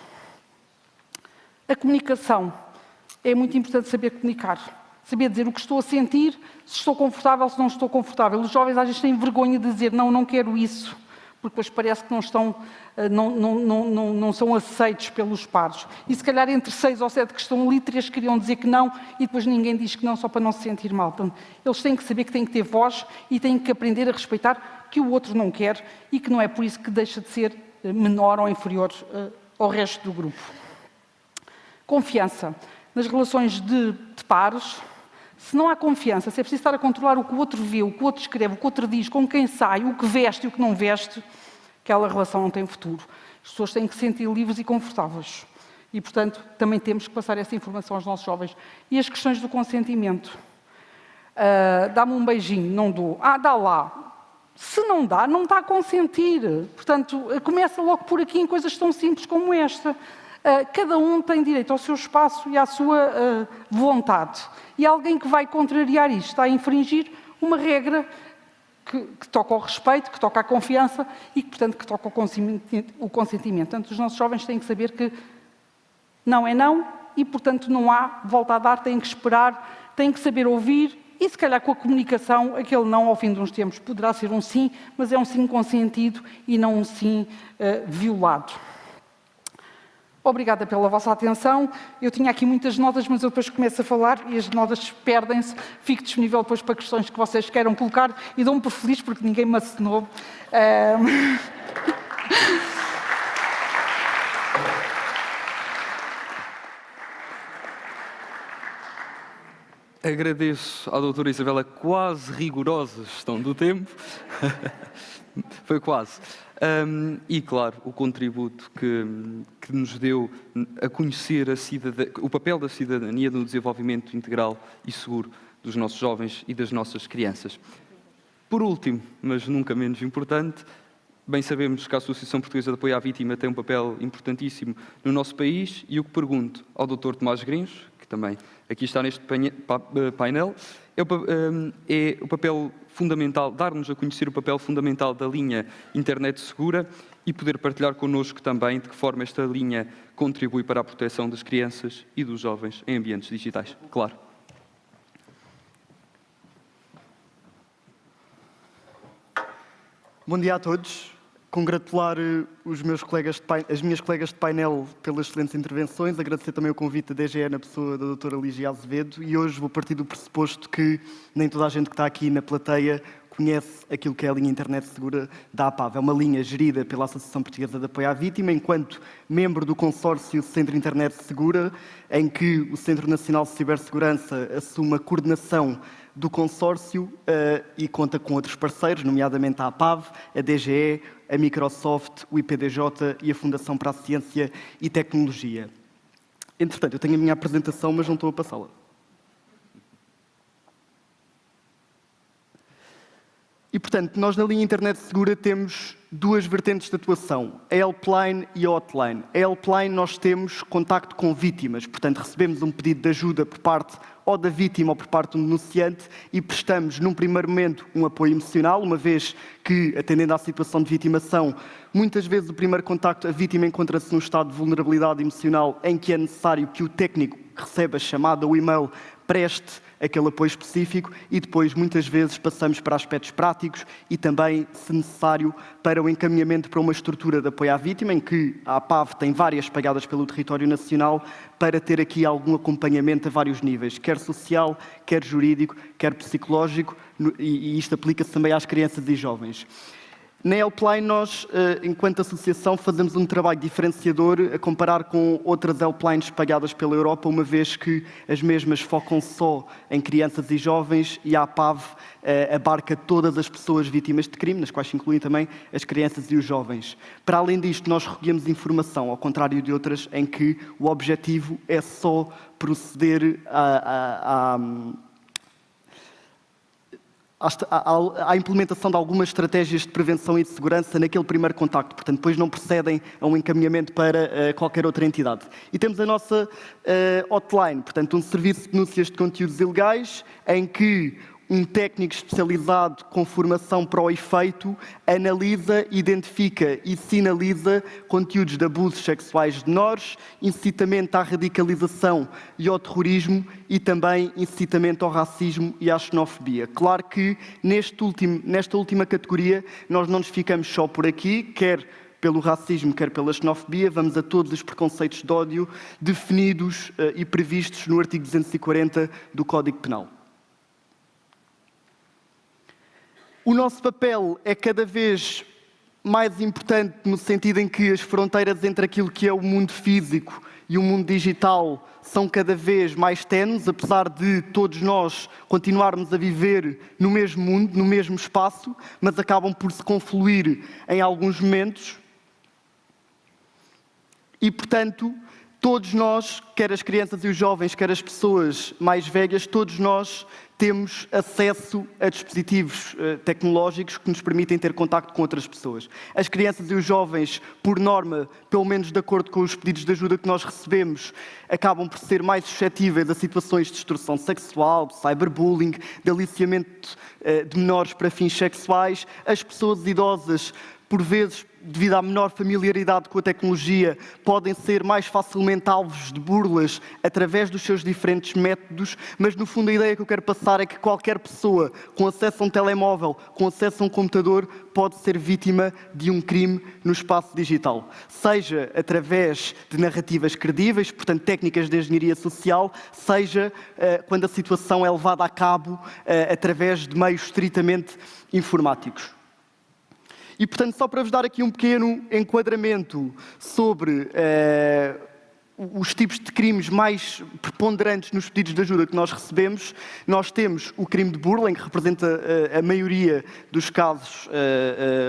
A comunicação. É muito importante saber comunicar. Saber dizer o que estou a sentir, se estou confortável, se não estou confortável. Os jovens às vezes têm vergonha de dizer não quero isso, porque depois parece que não são aceitos pelos pares. E se calhar entre 6 ou 7 que estão ali, 3 queriam dizer que não e depois ninguém diz que não só para não se sentir mal. Portanto, eles têm que saber que têm que ter voz e têm que aprender a respeitar que o outro não quer e que não é por isso que deixa de ser menor ou inferior ao resto do grupo. Confiança. Nas relações de pares, se não há confiança, se é preciso estar a controlar o que o outro vê, o que o outro escreve, o que o outro diz, com quem sai, o que veste e o que não veste, aquela relação não tem futuro. As pessoas têm que se sentir livres e confortáveis. E, portanto, também temos que passar essa informação aos nossos jovens. E as questões do consentimento. Dá-me um beijinho, não dou. Dá lá. Se não dá, não está a consentir. Portanto, começa logo por aqui em coisas tão simples como esta. Cada um tem direito ao seu espaço e à sua vontade. E alguém que vai contrariar isto está a infringir uma regra que toca ao respeito, que toca à confiança e que, portanto, que toca o consentimento. Portanto, os nossos jovens têm que saber que não é não e, portanto, não há volta a dar, têm que esperar, têm que saber ouvir e, se calhar, com a comunicação, aquele não, ao fim de uns tempos, poderá ser um sim, mas é um sim consentido e não um sim violado. Obrigada pela vossa atenção. Eu tinha aqui muitas notas, mas eu depois começo a falar e as notas perdem-se. Fico disponível depois para questões que vocês queiram colocar e dou-me por feliz porque ninguém me acenou. Agradeço à doutora Isabela quase rigorosa gestão do tempo. Foi quase. E, claro, o contributo que nos deu a conhecer o papel da cidadania no desenvolvimento integral e seguro dos nossos jovens e das nossas crianças. Por último, mas nunca menos importante, bem sabemos que a Associação Portuguesa de Apoio à Vítima tem um papel importantíssimo no nosso país e o que pergunto ao Dr. Tomás Grinhos, que também aqui está neste painel, é o papel fundamental, dar-nos a conhecer o papel fundamental da linha Internet Segura e poder partilhar connosco também de que forma esta linha contribui para a proteção das crianças e dos jovens em ambientes digitais. Claro. Bom dia a todos. Congratular as minhas colegas de painel pelas excelentes intervenções, agradecer também o convite da DGE na pessoa da doutora Lígia Azevedo e hoje vou partir do pressuposto que nem toda a gente que está aqui na plateia conhece aquilo que é a linha Internet Segura da APAV. É uma linha gerida pela Associação Portuguesa de Apoio à Vítima, enquanto membro do consórcio Centro Internet Segura, em que o Centro Nacional de Cibersegurança assume a coordenação do consórcio e conta com outros parceiros, nomeadamente a APAV, a DGE, a Microsoft, o IPDJ e a Fundação para a Ciência e Tecnologia. Entretanto, eu tenho a minha apresentação, mas não estou a passá-la. E, portanto, nós na linha Internet Segura temos duas vertentes de atuação, a helpline e a hotline. A helpline nós temos contacto com vítimas, portanto, recebemos um pedido de ajuda por parte ou da vítima ou por parte do denunciante e prestamos, num primeiro momento, um apoio emocional, uma vez que, atendendo à situação de vitimação, muitas vezes o primeiro contacto, a vítima encontra-se num estado de vulnerabilidade emocional em que é necessário que o técnico que recebe a chamada ou o e-mail preste aquele apoio específico e depois, muitas vezes, passamos para aspectos práticos e também, se necessário, para o encaminhamento para uma estrutura de apoio à vítima, em que a APAV tem várias espalhadas pelo território nacional, para ter aqui algum acompanhamento a vários níveis, quer social, quer jurídico, quer psicológico, e isto aplica-se também às crianças e jovens. Na helpline, nós, enquanto associação, fazemos um trabalho diferenciador a comparar com outras helplines espalhadas pela Europa, uma vez que as mesmas focam só em crianças e jovens e a APAV abarca todas as pessoas vítimas de crime, nas quais se incluem também as crianças e os jovens. Para além disto, nós recolhemos informação, ao contrário de outras, em que o objetivo é só proceder à implementação de algumas estratégias de prevenção e de segurança naquele primeiro contacto. Portanto, depois não procedem a um encaminhamento para qualquer outra entidade. E temos a nossa hotline, portanto, um serviço de denúncias de conteúdos ilegais, em que um técnico especializado com formação para o efeito analisa, identifica e sinaliza conteúdos de abusos sexuais de menores, incitamento à radicalização e ao terrorismo e também incitamento ao racismo e à xenofobia. Claro que nesta última categoria nós não nos ficamos só por aqui, quer pelo racismo, quer pela xenofobia, vamos a todos os preconceitos de ódio definidos e previstos no artigo 240 do Código Penal. O nosso papel é cada vez mais importante no sentido em que as fronteiras entre aquilo que é o mundo físico e o mundo digital são cada vez mais ténues, apesar de todos nós continuarmos a viver no mesmo mundo, no mesmo espaço, mas acabam por se confluir em alguns momentos. E, portanto, todos nós, quer as crianças e os jovens, quer as pessoas mais velhas, todos nós temos acesso a dispositivos tecnológicos que nos permitem ter contacto com outras pessoas. As crianças e os jovens, por norma, pelo menos de acordo com os pedidos de ajuda que nós recebemos, acabam por ser mais suscetíveis a situações de extorsão sexual, de cyberbullying, de aliciamento de menores para fins sexuais. As pessoas idosas, por vezes, devido à menor familiaridade com a tecnologia, podem ser mais facilmente alvos de burlas através dos seus diferentes métodos, mas no fundo a ideia que eu quero passar é que qualquer pessoa com acesso a um telemóvel, com acesso a um computador, pode ser vítima de um crime no espaço digital. Seja através de narrativas credíveis, portanto técnicas de engenharia social, seja quando a situação é levada a cabo através de meios estritamente informáticos. E, portanto, só para vos dar aqui um pequeno enquadramento sobre os tipos de crimes mais preponderantes nos pedidos de ajuda que nós recebemos, nós temos o crime de burla, que representa a maioria dos casos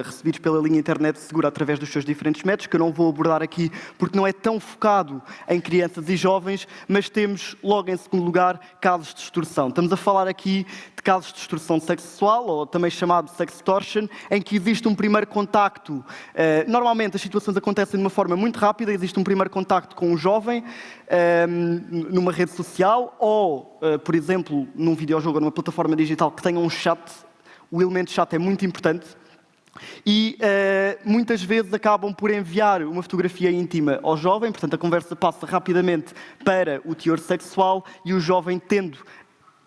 recebidos pela linha Internet Segura através dos seus diferentes métodos, que eu não vou abordar aqui porque não é tão focado em crianças e jovens, mas temos, logo em segundo lugar, casos de extorsão. Estamos a falar aqui de casos de extorsão sexual, ou também chamado sextortion, em que existe um primeiro contacto. Normalmente as situações acontecem de uma forma muito rápida, existe um primeiro contacto com um jovem, jovem numa rede social ou, por exemplo, num videojogo ou numa plataforma digital que tenha um chat. O elemento chat é muito importante. E muitas vezes acabam por enviar uma fotografia íntima ao jovem, portanto a conversa passa rapidamente para o teor sexual e o jovem, tendo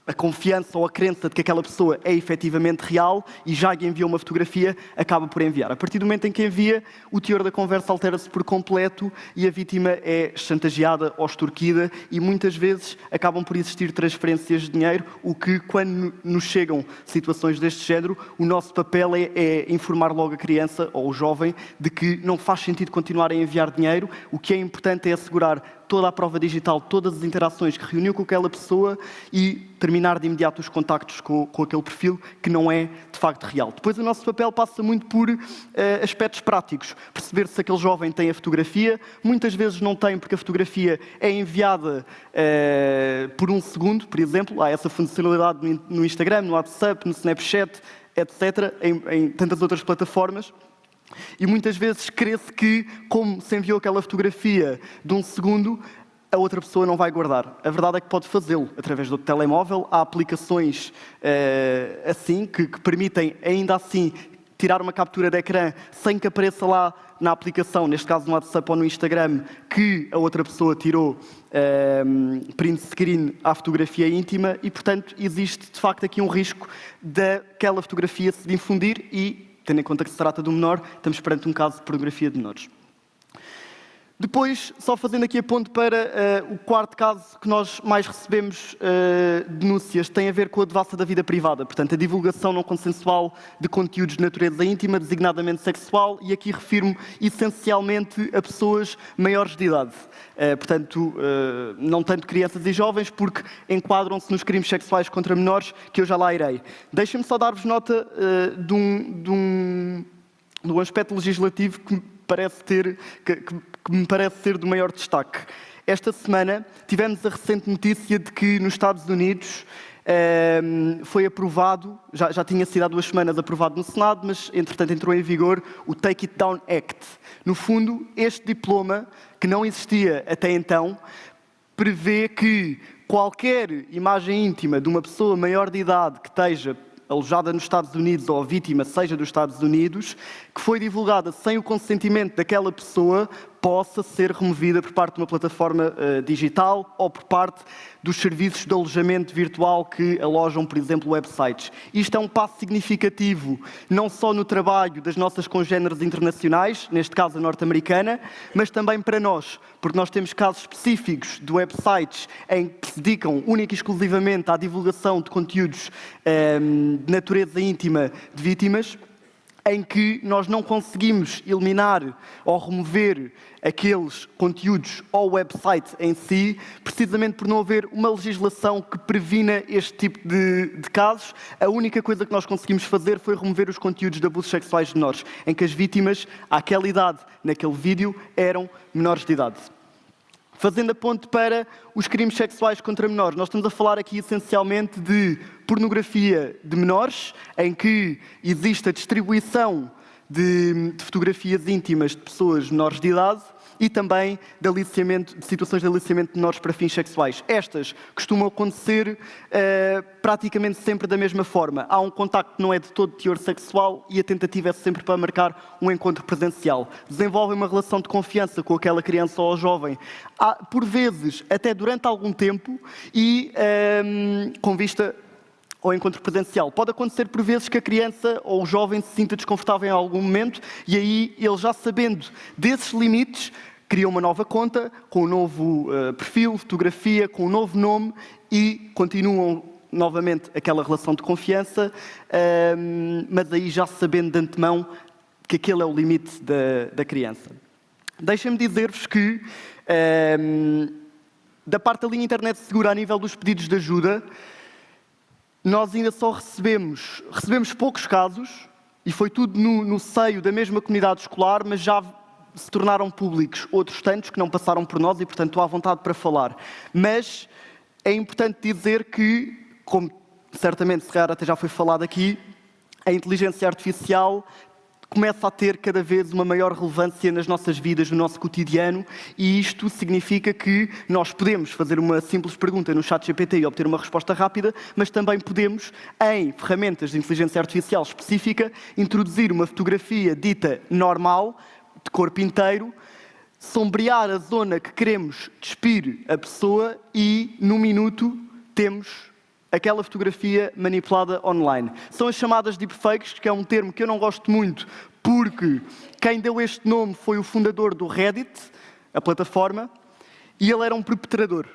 a confiança ou a crença de que aquela pessoa é efetivamente real e já lhe enviou uma fotografia, acaba por enviar. A partir do momento em que envia, o teor da conversa altera-se por completo e a vítima é chantageada ou extorquida e muitas vezes acabam por existir transferências de dinheiro, o que, quando nos chegam situações deste género, o nosso papel é informar logo a criança ou o jovem de que não faz sentido continuar a enviar dinheiro. O que é importante é assegurar toda a prova digital, todas as interações que reuniu com aquela pessoa e terminar de imediato os contactos com aquele perfil que não é de facto real. Depois o nosso papel passa muito por aspectos práticos. Perceber se aquele jovem tem a fotografia. Muitas vezes não tem, porque a fotografia é enviada por um segundo, por exemplo. Há essa funcionalidade no Instagram, no WhatsApp, no Snapchat, etc., em tantas outras plataformas. E muitas vezes crê-se que, como se enviou aquela fotografia de um segundo, a outra pessoa não vai guardar. A verdade é que pode fazê-lo através do telemóvel. Há aplicações assim que permitem, ainda assim, tirar uma captura de ecrã sem que apareça lá na aplicação, neste caso no WhatsApp ou no Instagram, que a outra pessoa tirou print screen à fotografia íntima e, portanto, existe de facto aqui um risco daquela fotografia se difundir e, tendo em conta que se trata de um menor, estamos perante um caso de pornografia de menores. Depois, só fazendo aqui a ponto para o quarto caso que nós mais recebemos denúncias, tem a ver com a devassa da vida privada, portanto, a divulgação não consensual de conteúdos de natureza íntima, designadamente sexual, e aqui refiro-me essencialmente a pessoas maiores de idade. Portanto, não tanto crianças e jovens, porque enquadram-se nos crimes sexuais contra menores, que eu já lá irei. Deixem-me só dar-vos nota de um aspecto legislativo que me parece ser do maior destaque. Esta semana tivemos a recente notícia de que nos Estados Unidos foi aprovado, já tinha sido há 2 semanas aprovado no Senado, mas entretanto entrou em vigor o Take It Down Act. No fundo, este diploma, que não existia até então, prevê que qualquer imagem íntima de uma pessoa maior de idade que esteja alojada nos Estados Unidos ou a vítima seja dos Estados Unidos, que foi divulgada sem o consentimento daquela pessoa, possa ser removida por parte de uma plataforma digital ou por parte dos serviços de alojamento virtual que alojam, por exemplo, websites. Isto é um passo significativo, não só no trabalho das nossas congêneres internacionais, neste caso a norte-americana, mas também para nós, porque nós temos casos específicos de websites em que se dedicam única e exclusivamente à divulgação de conteúdos de natureza íntima de vítimas, em que nós não conseguimos eliminar ou remover aqueles conteúdos ou o website em si, precisamente por não haver uma legislação que previna este tipo de casos. A única coisa que nós conseguimos fazer foi remover os conteúdos de abusos sexuais de menores, em que as vítimas, àquela idade, naquele vídeo, eram menores de idade. Fazendo a ponte para os crimes sexuais contra menores, nós estamos a falar aqui essencialmente de pornografia de menores, em que existe a distribuição de fotografias íntimas de pessoas menores de idade e também de situações de aliciamento de menores para fins sexuais. Estas costumam acontecer praticamente sempre da mesma forma. Há um contacto que não é de todo teor sexual e a tentativa é sempre para marcar um encontro presencial. Desenvolvem uma relação de confiança com aquela criança ou jovem, por vezes até durante algum tempo e com vista ao encontro presencial. Pode acontecer por vezes que a criança ou o jovem se sinta desconfortável em algum momento e aí ele, já sabendo desses limites, cria uma nova conta com um novo perfil, fotografia, com um novo nome e continuam novamente aquela relação de confiança, mas aí já sabendo de antemão que aquele é o limite da criança. Deixem-me dizer-vos que da parte da linha Internet Segura, a nível dos pedidos de ajuda, nós ainda só recebemos poucos casos, e foi tudo no seio da mesma comunidade escolar, mas já se tornaram públicos outros tantos que não passaram por nós e, portanto, estou à vontade para falar. Mas é importante dizer que, como certamente se calhar até já foi falado aqui, a inteligência artificial começa a ter cada vez uma maior relevância nas nossas vidas, no nosso cotidiano, e isto significa que nós podemos fazer uma simples pergunta no ChatGPT e obter uma resposta rápida, mas também podemos, em ferramentas de inteligência artificial específica, introduzir uma fotografia dita normal, de corpo inteiro, sombrear a zona que queremos despir a pessoa e, num minuto, temos aquela fotografia manipulada online. São as chamadas deepfakes, que é um termo que eu não gosto muito, porque quem deu este nome foi o fundador do Reddit, a plataforma, e ele era um perpetrador.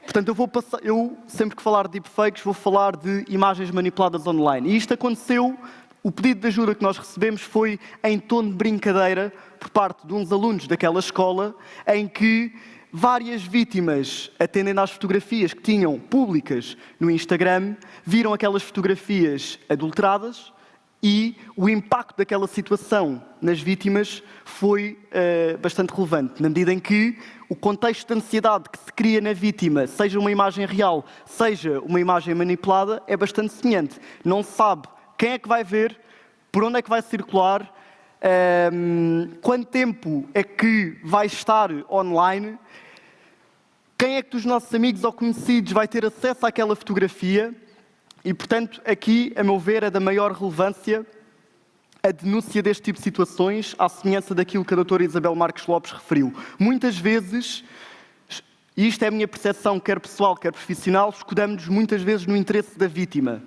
Portanto, eu sempre que falar de deepfakes, vou falar de imagens manipuladas online. E isto aconteceu, o pedido de ajuda que nós recebemos foi em tom de brincadeira, por parte de uns alunos daquela escola, em que várias vítimas, atendendo às fotografias que tinham públicas no Instagram, viram aquelas fotografias adulteradas e o impacto daquela situação nas vítimas foi bastante relevante, na medida em que o contexto de ansiedade que se cria na vítima, seja uma imagem real, seja uma imagem manipulada, é bastante semelhante. Não se sabe quem é que vai ver, por onde é que vai circular, quanto tempo é que vai estar online, quem é que dos nossos amigos ou conhecidos vai ter acesso àquela fotografia e, portanto, aqui, a meu ver, é da maior relevância a denúncia deste tipo de situações, à semelhança daquilo que a doutora Isabel Marques Lopes referiu. Muitas vezes, e isto é a minha percepção, quer pessoal, quer profissional, escudamos-nos muitas vezes no interesse da vítima.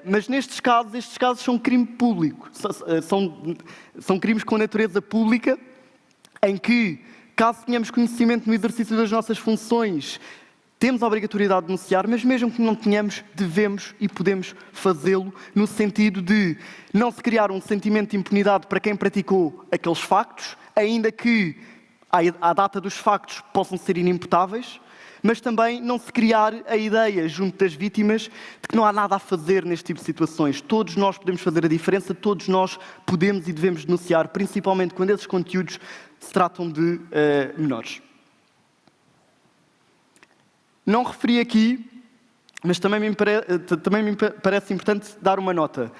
Mas nestes casos são crime público, são crimes com natureza pública, em que, caso tenhamos conhecimento no exercício das nossas funções, temos a obrigatoriedade de denunciar, mas mesmo que não tenhamos, devemos e podemos fazê-lo, no sentido de não se criar um sentimento de impunidade para quem praticou aqueles factos, ainda que à data dos factos possam ser inimputáveis, mas também não se criar a ideia junto das vítimas de que não há nada a fazer neste tipo de situações. Todos nós podemos fazer a diferença, todos nós podemos e devemos denunciar, principalmente quando esses conteúdos se tratam de menores. Não referi aqui, mas também me parece importante dar uma nota.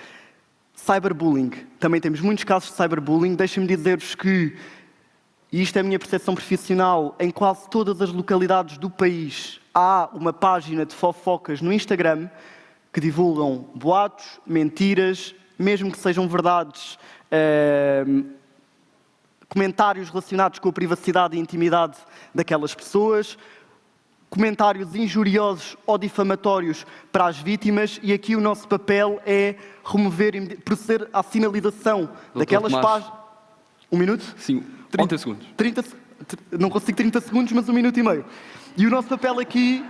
Cyberbullying. Também temos muitos casos de cyberbullying. Deixem-me dizer-vos que, e isto é a minha percepção profissional, em quase todas as localidades do país há uma página de fofocas no Instagram que divulgam boatos, mentiras, mesmo que sejam verdades, comentários relacionados com a privacidade e intimidade daquelas pessoas, comentários injuriosos ou difamatórios para as vítimas, e aqui o nosso papel é proceder à sinalização daquelas páginas. Um minuto? Sim, 30 segundos. Não consigo 30 segundos, mas 1 minuto e meio. E o nosso papel aqui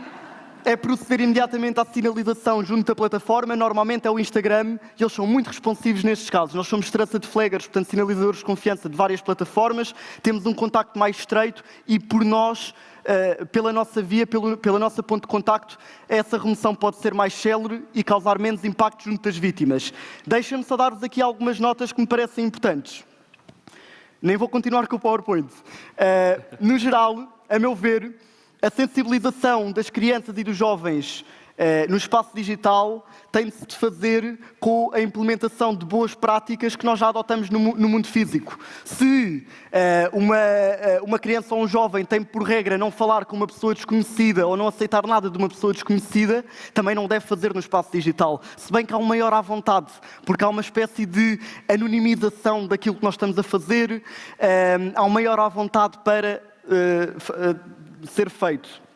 é proceder imediatamente à sinalização junto da plataforma. Normalmente é o Instagram, e eles são muito responsivos nestes casos. Nós somos trusted flaggers, portanto sinalizadores de confiança de várias plataformas, temos um contacto mais estreito e por nós, pela nossa via, pela nossa ponto de contacto, essa remoção pode ser mais célere e causar menos impacto junto das vítimas. Deixem-me só dar-vos aqui algumas notas que me parecem importantes. Nem vou continuar com o PowerPoint. No geral, a meu ver, a sensibilização das crianças e dos jovens no espaço digital tem-se de fazer com a implementação de boas práticas que nós já adotamos no mundo físico. Se uma criança ou um jovem tem por regra não falar com uma pessoa desconhecida ou não aceitar nada de uma pessoa desconhecida, também não deve fazer no espaço digital. Se bem que há um maior à vontade, porque há uma espécie de anonimização daquilo que nós estamos a fazer, há um maior à vontade para ser feito.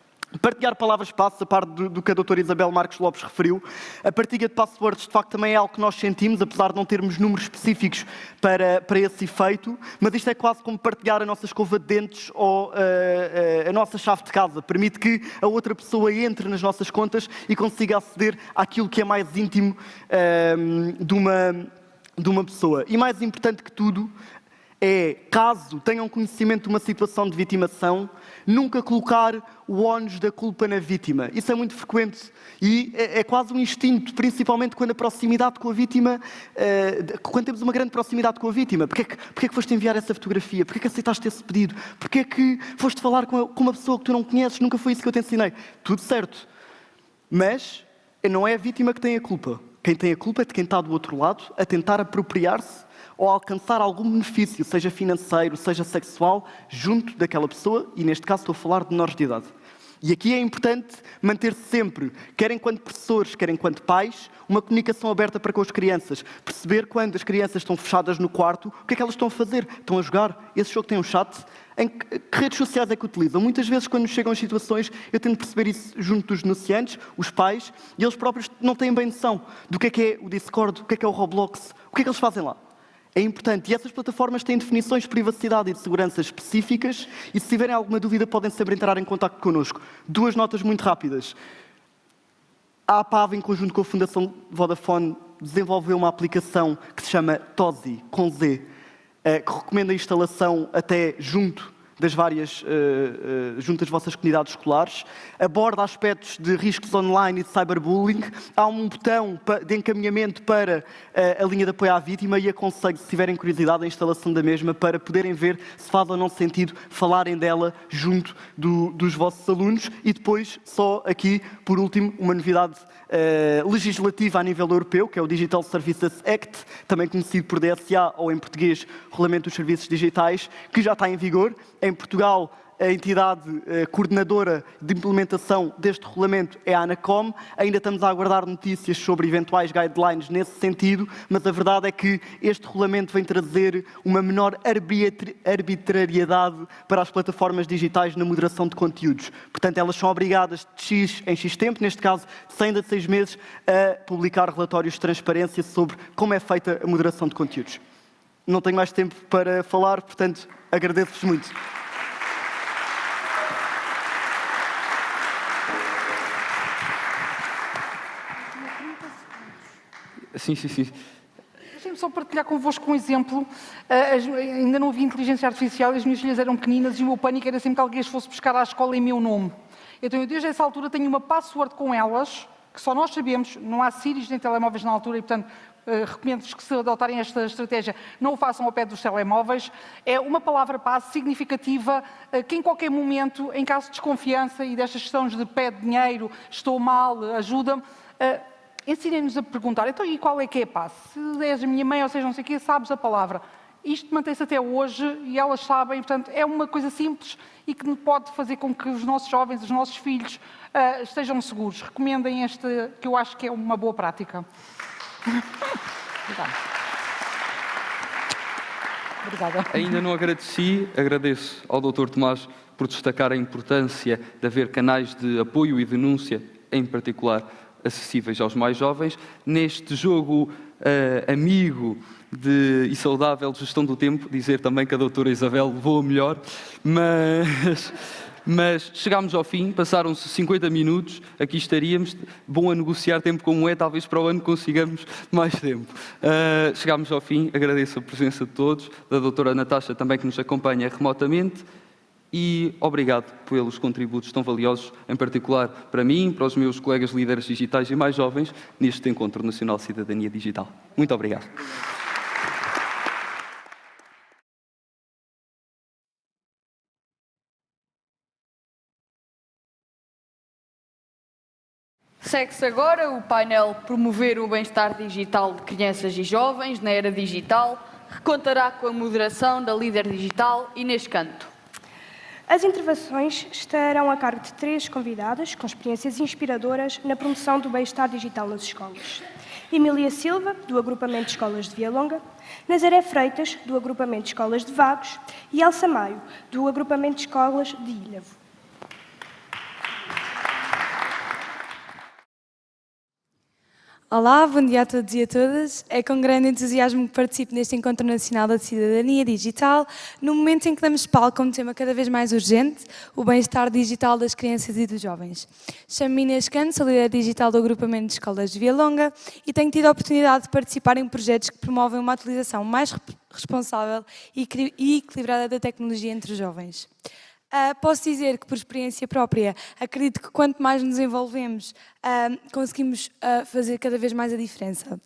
Partilhar palavras-passos, a parte do que a doutora Isabel Marques Lopes referiu. A partilha de passwords, de facto, também é algo que nós sentimos, apesar de não termos números específicos para esse efeito, mas isto é quase como partilhar a nossa escova de dentes ou a nossa chave de casa. Permite que a outra pessoa entre nas nossas contas e consiga aceder àquilo que é mais íntimo de uma pessoa. E mais importante que tudo, caso tenham conhecimento de uma situação de vitimação, nunca colocar o ónus da culpa na vítima. Isso é muito frequente e é quase um instinto, principalmente quando a proximidade com a vítima, quando temos uma grande proximidade com a vítima. Porquê é que foste enviar essa fotografia? Porquê é que aceitaste esse pedido? Porquê é que foste falar com uma pessoa que tu não conheces? Nunca foi isso que eu te ensinei. Tudo certo. Mas não é a vítima que tem a culpa. Quem tem a culpa é de quem está do outro lado a tentar apropriar-se ou alcançar algum benefício, seja financeiro, seja sexual, junto daquela pessoa, e neste caso estou a falar de menores de idade. E aqui é importante manter sempre, quer enquanto professores, quer enquanto pais, uma comunicação aberta para com as crianças. Perceber quando as crianças estão fechadas no quarto, o que é que elas estão a fazer? Estão a jogar? Esse jogo tem um chat? Em que redes sociais é que utilizam? Muitas vezes, quando nos chegam as situações, eu tento perceber isso junto dos denunciantes, os pais, e eles próprios não têm bem noção do que é o Discord, o que é o Roblox, o que é que eles fazem lá. É importante. E essas plataformas têm definições de privacidade e de segurança específicas, e se tiverem alguma dúvida podem sempre entrar em contato connosco. 2 notas muito rápidas. A APAV, em conjunto com a Fundação Vodafone, desenvolveu uma aplicação que se chama Tozi, com Z, que recomenda a instalação até junto das vossas comunidades escolares, aborda aspectos de riscos online e de cyberbullying, há um botão de encaminhamento para a linha de apoio à vítima e aconselho, se tiverem curiosidade, a instalação da mesma para poderem ver se faz ou não sentido falarem dela junto dos vossos alunos. E depois, só aqui, por último, uma novidade legislativa a nível europeu, que é o Digital Services Act, também conhecido por DSA ou em português, Regulamento dos Serviços Digitais, que já está em vigor. Em Portugal, a entidade coordenadora de implementação deste regulamento é a ANACOM. Ainda estamos a aguardar notícias sobre eventuais guidelines nesse sentido, mas a verdade é que este regulamento vem trazer uma menor arbitrariedade para as plataformas digitais na moderação de conteúdos. Portanto, elas são obrigadas de X em X tempo, neste caso de 100 a 6 meses, a publicar relatórios de transparência sobre como é feita a moderação de conteúdos. Não tenho mais tempo para falar, portanto, agradeço-vos muito. Sim. Deixem-me só partilhar convosco um exemplo. Ainda não havia inteligência artificial, as minhas filhas eram pequeninas e o meu pânico era sempre que alguém as fosse buscar à escola em meu nome. Então, eu desde essa altura tenho uma password com elas, que só nós sabemos, não há Siris nem telemóveis na altura e, portanto, recomendo-vos que, se adotarem esta estratégia, não o façam ao pé dos telemóveis. É uma palavra-passe significativa que, em qualquer momento, em caso de desconfiança e destas questões de pede dinheiro, estou mal, ajuda-me, ensinem-nos a perguntar, então, e qual é que é a passe? Se és a minha mãe, ou seja, não sei o quê, sabes a palavra. Isto mantém-se até hoje e elas sabem, portanto, é uma coisa simples e que pode fazer com que os nossos jovens, os nossos filhos, estejam seguros. Recomendem esta, que eu acho que é uma boa prática. Obrigada. Ainda não agradeci, agradeço ao Dr. Tomás por destacar a importância de haver canais de apoio e denúncia, em particular acessíveis aos mais jovens. Neste jogo amigo e saudável de gestão do tempo, dizer também que a doutora Isabel levou a melhor, mas chegámos ao fim, passaram-se 50 minutos, aqui estaríamos, bom a negociar tempo como é, talvez para o ano consigamos mais tempo. Chegámos ao fim, agradeço a presença de todos, da doutora Natasha também que nos acompanha remotamente, e obrigado pelos contributos tão valiosos, em particular para mim, para os meus colegas líderes digitais e mais jovens, neste Encontro Nacional de Cidadania Digital. Muito obrigado. Segue-se agora o painel Promover o Bem-Estar Digital de Crianças e Jovens na Era Digital, que contará com a moderação da líder digital Inês Canto. As intervenções estarão a cargo de 3 convidadas com experiências inspiradoras na promoção do bem-estar digital nas escolas. Emília Silva, do Agrupamento de Escolas de Vialonga, Nazaré Freitas, do Agrupamento de Escolas de Vagos e Elsa Maio, do Agrupamento de Escolas de Ilhavo. Olá, bom dia a todos e a todas. É com grande entusiasmo que participo neste Encontro Nacional da Cidadania Digital, no momento em que damos palco a um tema cada vez mais urgente, o bem-estar digital das crianças e dos jovens. Chamo-me Inês Canto, sou líder digital do Agrupamento de Escolas de Vialonga e tenho tido a oportunidade de participar em projetos que promovem uma utilização mais responsável e equilibrada da tecnologia entre os jovens. Posso dizer que, por experiência própria, acredito que quanto mais nos envolvemos, conseguimos fazer cada vez mais a diferença.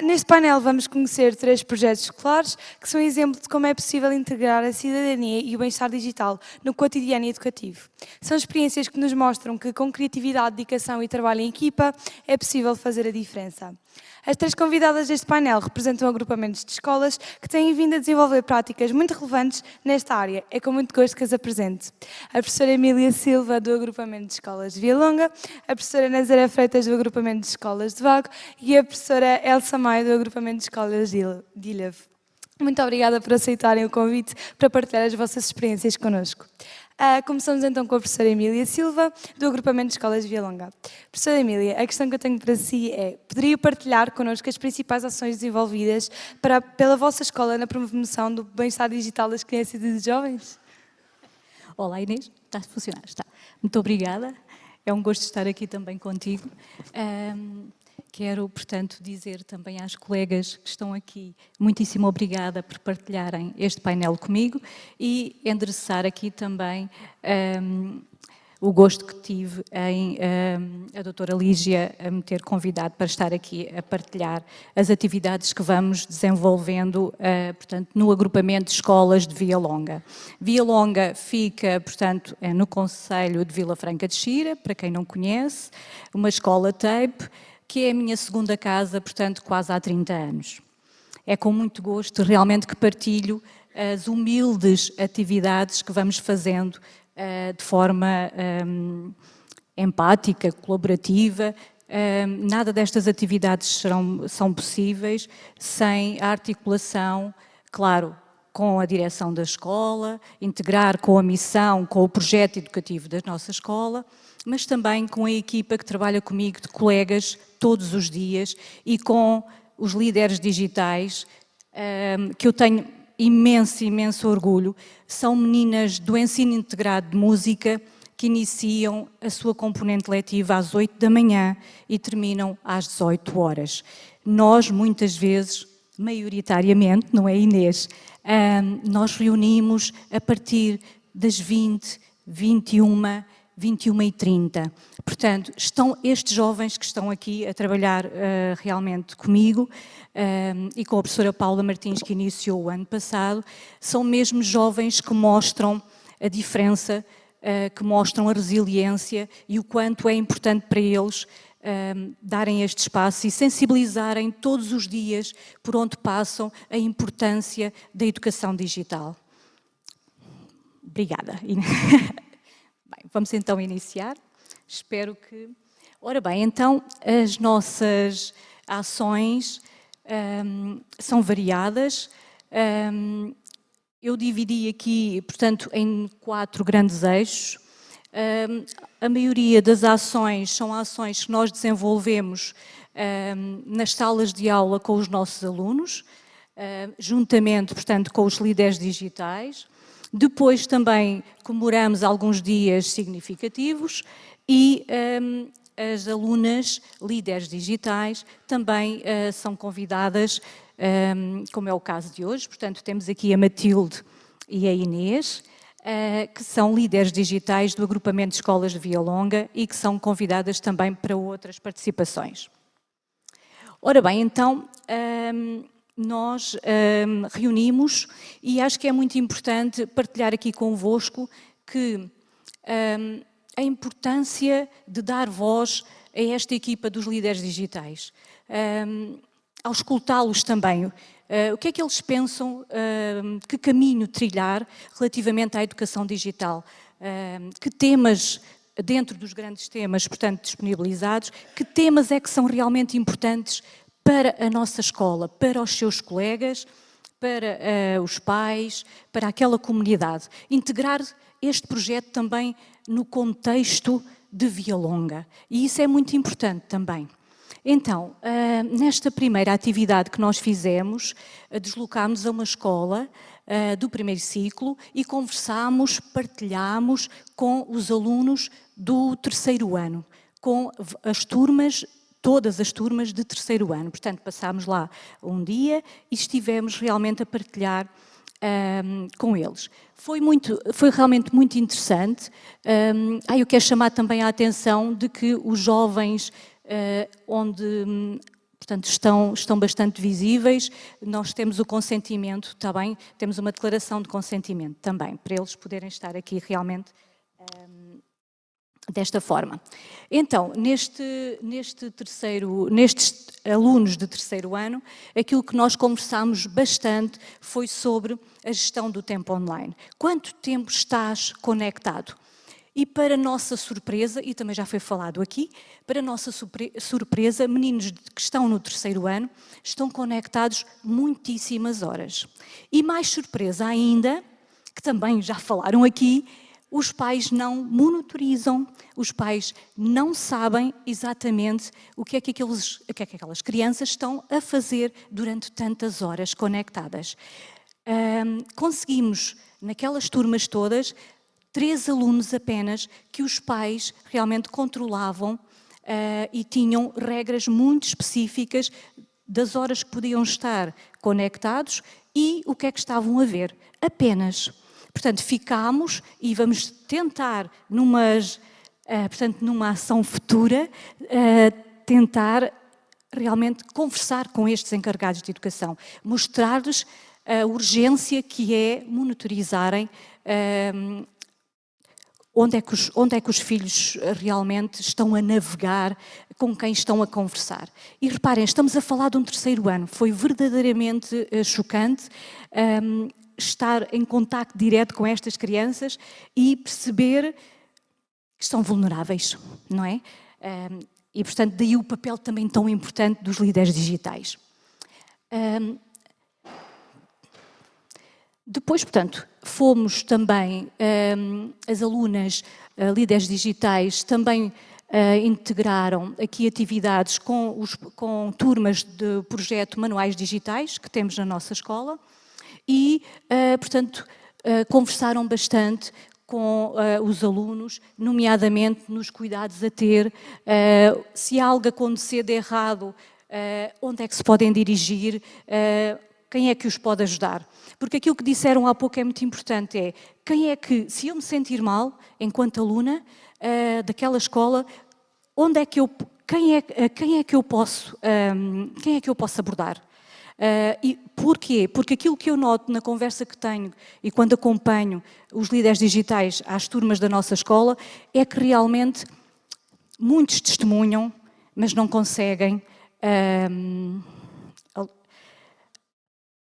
Neste painel vamos conhecer 3 projetos escolares que são exemplo de como é possível integrar a cidadania e o bem-estar digital no cotidiano educativo. São experiências que nos mostram que com criatividade, dedicação e trabalho em equipa é possível fazer a diferença. As 3 convidadas deste painel representam agrupamentos de escolas que têm vindo a desenvolver práticas muito relevantes nesta área. É com muito gosto que as apresento. A professora Emília Silva, do agrupamento de escolas de Via Longa, a professora Nazaré Freitas, do agrupamento de escolas de Vago e a professora Elsa Maia, do agrupamento de escolas de Ilhavo. Muito obrigada por aceitarem o convite para partilhar as vossas experiências connosco. Começamos então com a professora Emília Silva, do agrupamento de escolas de Via Longa. Professora Emília, a questão que eu tenho para si é: poderia partilhar connosco as principais ações desenvolvidas pela vossa escola na promoção do bem-estar digital das crianças e dos jovens? Olá Inês, está a funcionar? Está. Muito obrigada, é um gosto estar aqui também contigo. Quero, portanto, dizer também às colegas que estão aqui, muitíssimo obrigada por partilharem este painel comigo e endereçar aqui também o gosto que tive em a doutora Lígia me ter convidado para estar aqui a partilhar as atividades que vamos desenvolvendo, portanto, no agrupamento de escolas de Via Longa. Via Longa fica, portanto, no concelho de Vila Franca de Xira, para quem não conhece, uma escola TAPE, que é a minha segunda casa, portanto, quase há 30 anos. É com muito gosto realmente que partilho as humildes atividades que vamos fazendo de forma empática, colaborativa. Nada destas atividades são possíveis sem a articulação, claro, com a direção da escola, integrar com a missão, com o projeto educativo da nossa escola, mas também com a equipa que trabalha comigo de colegas todos os dias e com os líderes digitais, que eu tenho imenso orgulho. São meninas do ensino integrado de música que iniciam a sua componente letiva às 8 da manhã e terminam às 18 horas. Nós, muitas vezes, maioritariamente, não é Inês, nós reunimos a partir das 20, 21h30. Portanto, estão estes jovens que estão aqui a trabalhar realmente comigo e com a professora Paula Martins, que iniciou o ano passado, são mesmo jovens que mostram a diferença, que mostram a resiliência e o quanto é importante para eles darem este espaço e sensibilizarem todos os dias por onde passam a importância da educação digital. Obrigada. Bem, vamos então iniciar. Espero que... Ora bem, então as nossas ações são variadas. Eu dividi aqui, portanto, em 4 grandes eixos. A maioria das ações são ações que nós desenvolvemos nas salas de aula com os nossos alunos, juntamente, portanto, com os líderes digitais. Depois também comemoramos alguns dias significativos e as alunas líderes digitais também são convidadas, como é o caso de hoje. Portanto, temos aqui a Matilde e a Inês, que são líderes digitais do agrupamento de escolas de Via Longa e que são convidadas também para outras participações. Ora bem, então, nós reunimos e acho que é muito importante partilhar aqui convosco que a importância de dar voz a esta equipa dos líderes digitais, ao escutá-los também. O que é que eles pensam, que caminho trilhar relativamente à educação digital? Que temas, dentro dos grandes temas, portanto, disponibilizados, que temas é que são realmente importantes para a nossa escola, para os seus colegas, para os pais, para aquela comunidade? Integrar este projeto também no contexto de Via Longa. E isso é muito importante também. Então, nesta primeira atividade que nós fizemos, deslocámos a uma escola do primeiro ciclo e conversámos, partilhámos com os alunos do terceiro ano, com as turmas, todas as turmas de terceiro ano. Portanto, passámos lá um dia e estivemos realmente a partilhar com eles. Foi realmente muito interessante. Eu quero chamar também a atenção de que os jovens, Portanto, estão bastante visíveis. Nós temos o consentimento, está bem? Temos uma declaração de consentimento também, para eles poderem estar aqui realmente desta forma. Então, nestes alunos de terceiro ano, aquilo que nós conversámos bastante foi sobre a gestão do tempo online. Quanto tempo estás conectado? E para nossa surpresa, e também já foi falado aqui, para nossa surpresa, meninos que estão no terceiro ano estão conectados muitíssimas horas. E mais surpresa ainda, que também já falaram aqui, os pais não monitorizam, os pais não sabem exatamente o que é que aquelas crianças estão a fazer durante tantas horas conectadas. Conseguimos, naquelas turmas todas, 3 alunos apenas que os pais realmente controlavam e tinham regras muito específicas das horas que podiam estar conectados e o que é que estavam a ver. Apenas. Portanto, ficámos e vamos tentar, numa ação futura, tentar realmente conversar com estes encarregados de educação, mostrar-lhes a urgência que é monitorizarem onde é que os filhos realmente estão a navegar, com quem estão a conversar. E reparem, estamos a falar de um terceiro ano, foi verdadeiramente chocante estar em contacto direto com estas crianças e perceber que estão vulneráveis, não é? E, portanto, daí o papel também tão importante dos líderes digitais. Depois, portanto, fomos também, as alunas líderes digitais também integraram aqui atividades com turmas de projeto Manuais Digitais, que temos na nossa escola, e, portanto, conversaram bastante com os alunos, nomeadamente nos cuidados a ter, se algo acontecer de errado, onde é que se podem dirigir, quem é que os pode ajudar. Porque aquilo que disseram há pouco é muito importante, quem é que, se eu me sentir mal, enquanto aluna daquela escola, quem é que eu posso abordar? E porquê? Porque aquilo que eu noto na conversa que tenho e quando acompanho os líderes digitais às turmas da nossa escola é que realmente muitos testemunham, mas não conseguem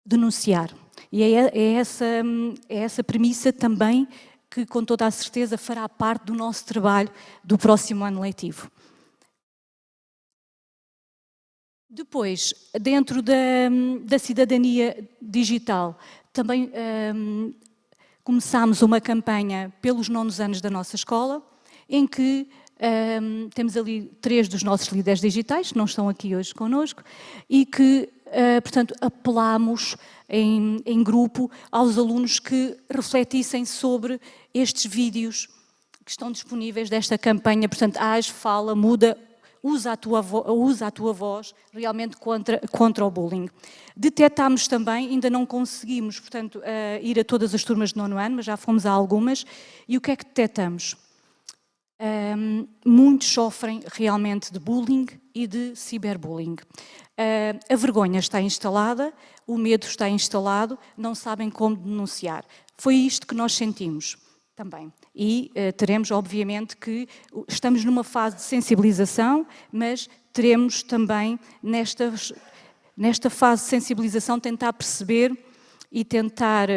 denunciar. E é essa premissa também que, com toda a certeza, fará parte do nosso trabalho do próximo ano letivo. Depois, dentro da cidadania digital, também começámos uma campanha pelos 9º anos da nossa escola, em que temos ali 3 dos nossos líderes digitais, que não estão aqui hoje connosco, e que, portanto, apelámos em grupo aos alunos que refletissem sobre estes vídeos que estão disponíveis desta campanha, portanto, age, fala, muda, usa a tua voz realmente contra o bullying. Detetámos também, ainda não conseguimos, portanto, ir a todas as turmas de 9º ano, mas já fomos a algumas, e o que é que detetamos? Muitos sofrem realmente de bullying e de ciberbullying. A vergonha está instalada, o medo está instalado, não sabem como denunciar. Foi isto que nós sentimos também. E teremos, obviamente, que estamos numa fase de sensibilização, mas teremos também, nesta fase de sensibilização, tentar perceber e tentar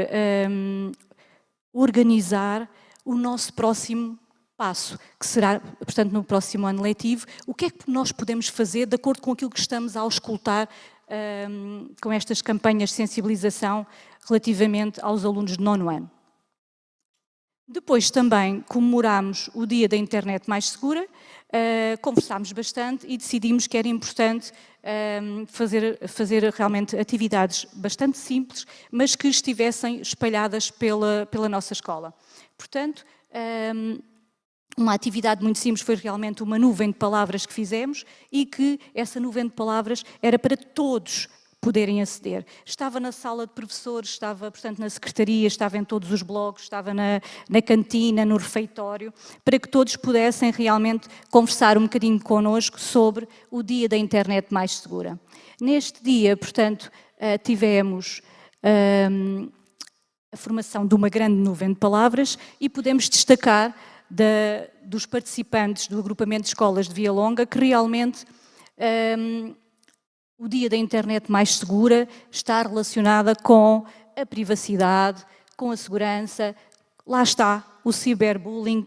organizar o nosso próximo passo, que será, portanto, no próximo ano letivo. O que é que nós podemos fazer de acordo com aquilo que estamos a auscultar com estas campanhas de sensibilização relativamente aos alunos de 9º ano? Depois também comemorámos o Dia da Internet Mais Segura, conversámos bastante e decidimos que era importante fazer realmente atividades bastante simples, mas que estivessem espalhadas pela nossa escola. Portanto, uma atividade muito simples foi realmente uma nuvem de palavras que fizemos e que essa nuvem de palavras era para todos poderem aceder. Estava na sala de professores, estava, portanto, na secretaria, estava em todos os blogs, estava na cantina, no refeitório, para que todos pudessem realmente conversar um bocadinho connosco sobre o Dia da Internet Mais Segura. Neste dia, portanto, tivemos a formação de uma grande nuvem de palavras e podemos destacar dos participantes do agrupamento de escolas de Via Longa que realmente o Dia da Internet Mais Segura está relacionada com a privacidade, com a segurança, lá está o ciberbullying,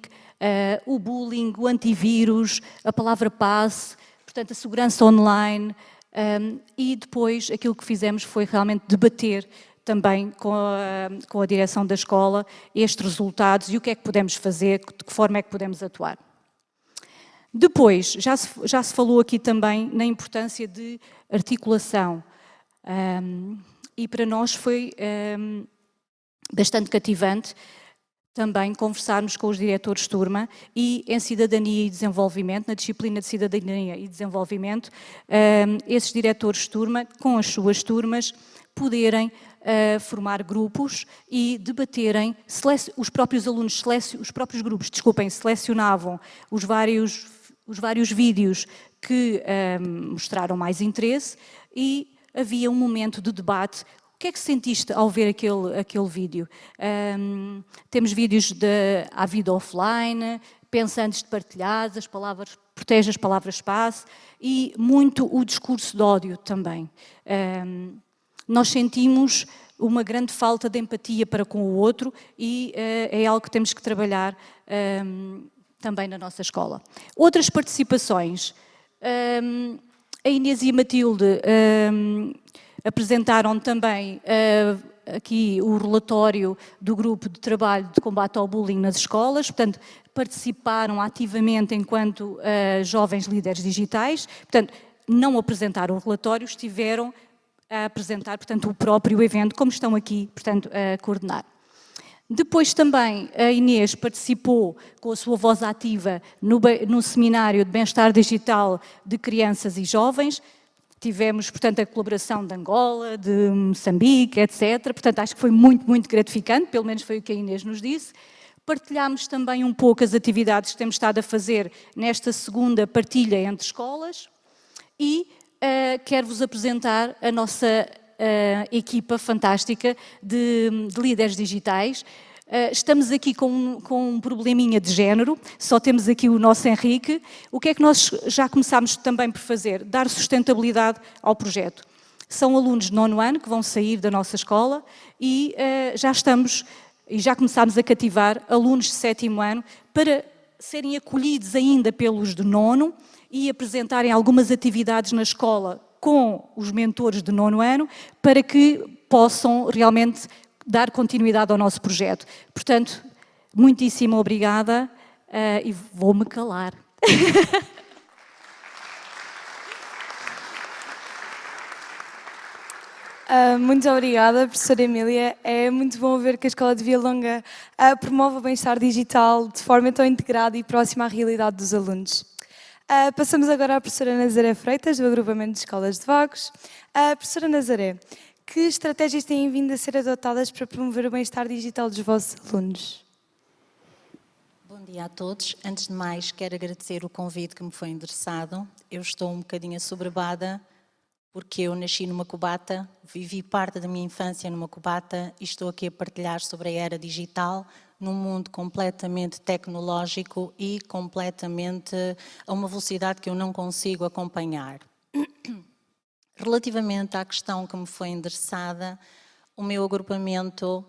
o bullying, o antivírus, a palavra passe, portanto a segurança online, e depois aquilo que fizemos foi realmente debater também com a direção da escola estes resultados e o que é que podemos fazer, de que forma é que podemos atuar. Depois, já se falou aqui também na importância de articulação e para nós foi bastante cativante também conversarmos com os diretores de turma e em Cidadania e Desenvolvimento, na disciplina de Cidadania e Desenvolvimento, esses diretores de turma, com as suas turmas, poderem formar grupos e debaterem, os próprios alunos, os próprios grupos, selecionavam os vários vídeos que mostraram mais interesse e havia um momento de debate. O que é que sentiste ao ver aquele vídeo? Temos vídeos à vida offline, pensa antes de partilhar, protege as palavras-passe e muito o discurso de ódio também. Nós sentimos uma grande falta de empatia para com o outro e é algo que temos que trabalhar também na nossa escola. Outras participações. A Inês e a Matilde apresentaram também aqui o relatório do grupo de trabalho de combate ao bullying nas escolas, portanto, participaram ativamente enquanto jovens líderes digitais, portanto, não apresentaram o relatório, estiveram a apresentar, portanto, o próprio evento, como estão aqui, portanto, a coordenar. Depois também a Inês participou com a sua voz ativa no seminário de bem-estar digital de crianças e jovens. Tivemos, portanto, a colaboração de Angola, de Moçambique, etc. Portanto, acho que foi muito, muito gratificante, pelo menos foi o que a Inês nos disse. Partilhámos também um pouco as atividades que temos estado a fazer nesta segunda partilha entre escolas e quero-vos apresentar a nossa equipa fantástica de líderes digitais. Estamos aqui com um probleminha de género, só temos aqui o nosso Henrique. O que é que nós já começámos também por fazer? Dar sustentabilidade ao projeto. São alunos de 9º ano que vão sair da nossa escola e já começámos a cativar alunos de 7º ano para serem acolhidos ainda pelos de 9º e apresentarem algumas atividades na escola com os mentores de 9º ano para que possam realmente dar continuidade ao nosso projeto. Portanto, muitíssimo obrigada e vou-me calar. Muito obrigada, professora Emília. É muito bom ver que a Escola de Via Longa promove o bem-estar digital de forma tão integrada e próxima à realidade dos alunos. Passamos agora à professora Nazaré Freitas, do agrupamento de escolas de Vagos. Professora Nazaré, que estratégias têm vindo a ser adotadas para promover o bem-estar digital dos vossos alunos? Bom dia a todos. Antes de mais, quero agradecer o convite que me foi endereçado. Eu estou um bocadinho assoberbada porque eu nasci numa cubata, vivi parte da minha infância numa cubata e estou aqui a partilhar sobre a era digital num mundo completamente tecnológico e completamente a uma velocidade que eu não consigo acompanhar. Relativamente à questão que me foi endereçada, o meu agrupamento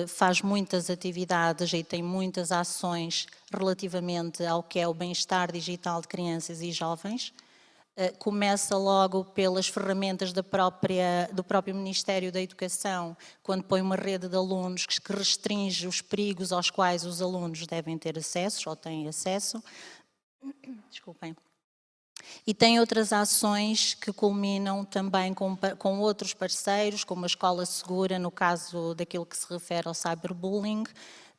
faz muitas atividades e tem muitas ações relativamente ao que é o bem-estar digital de crianças e jovens. Começa logo pelas ferramentas do próprio Ministério da Educação, quando põe uma rede de alunos que restringe os perigos aos quais os alunos devem ter acesso ou têm acesso. Desculpem. E tem outras ações que culminam também com outros parceiros, como a Escola Segura, no caso daquilo que se refere ao cyberbullying.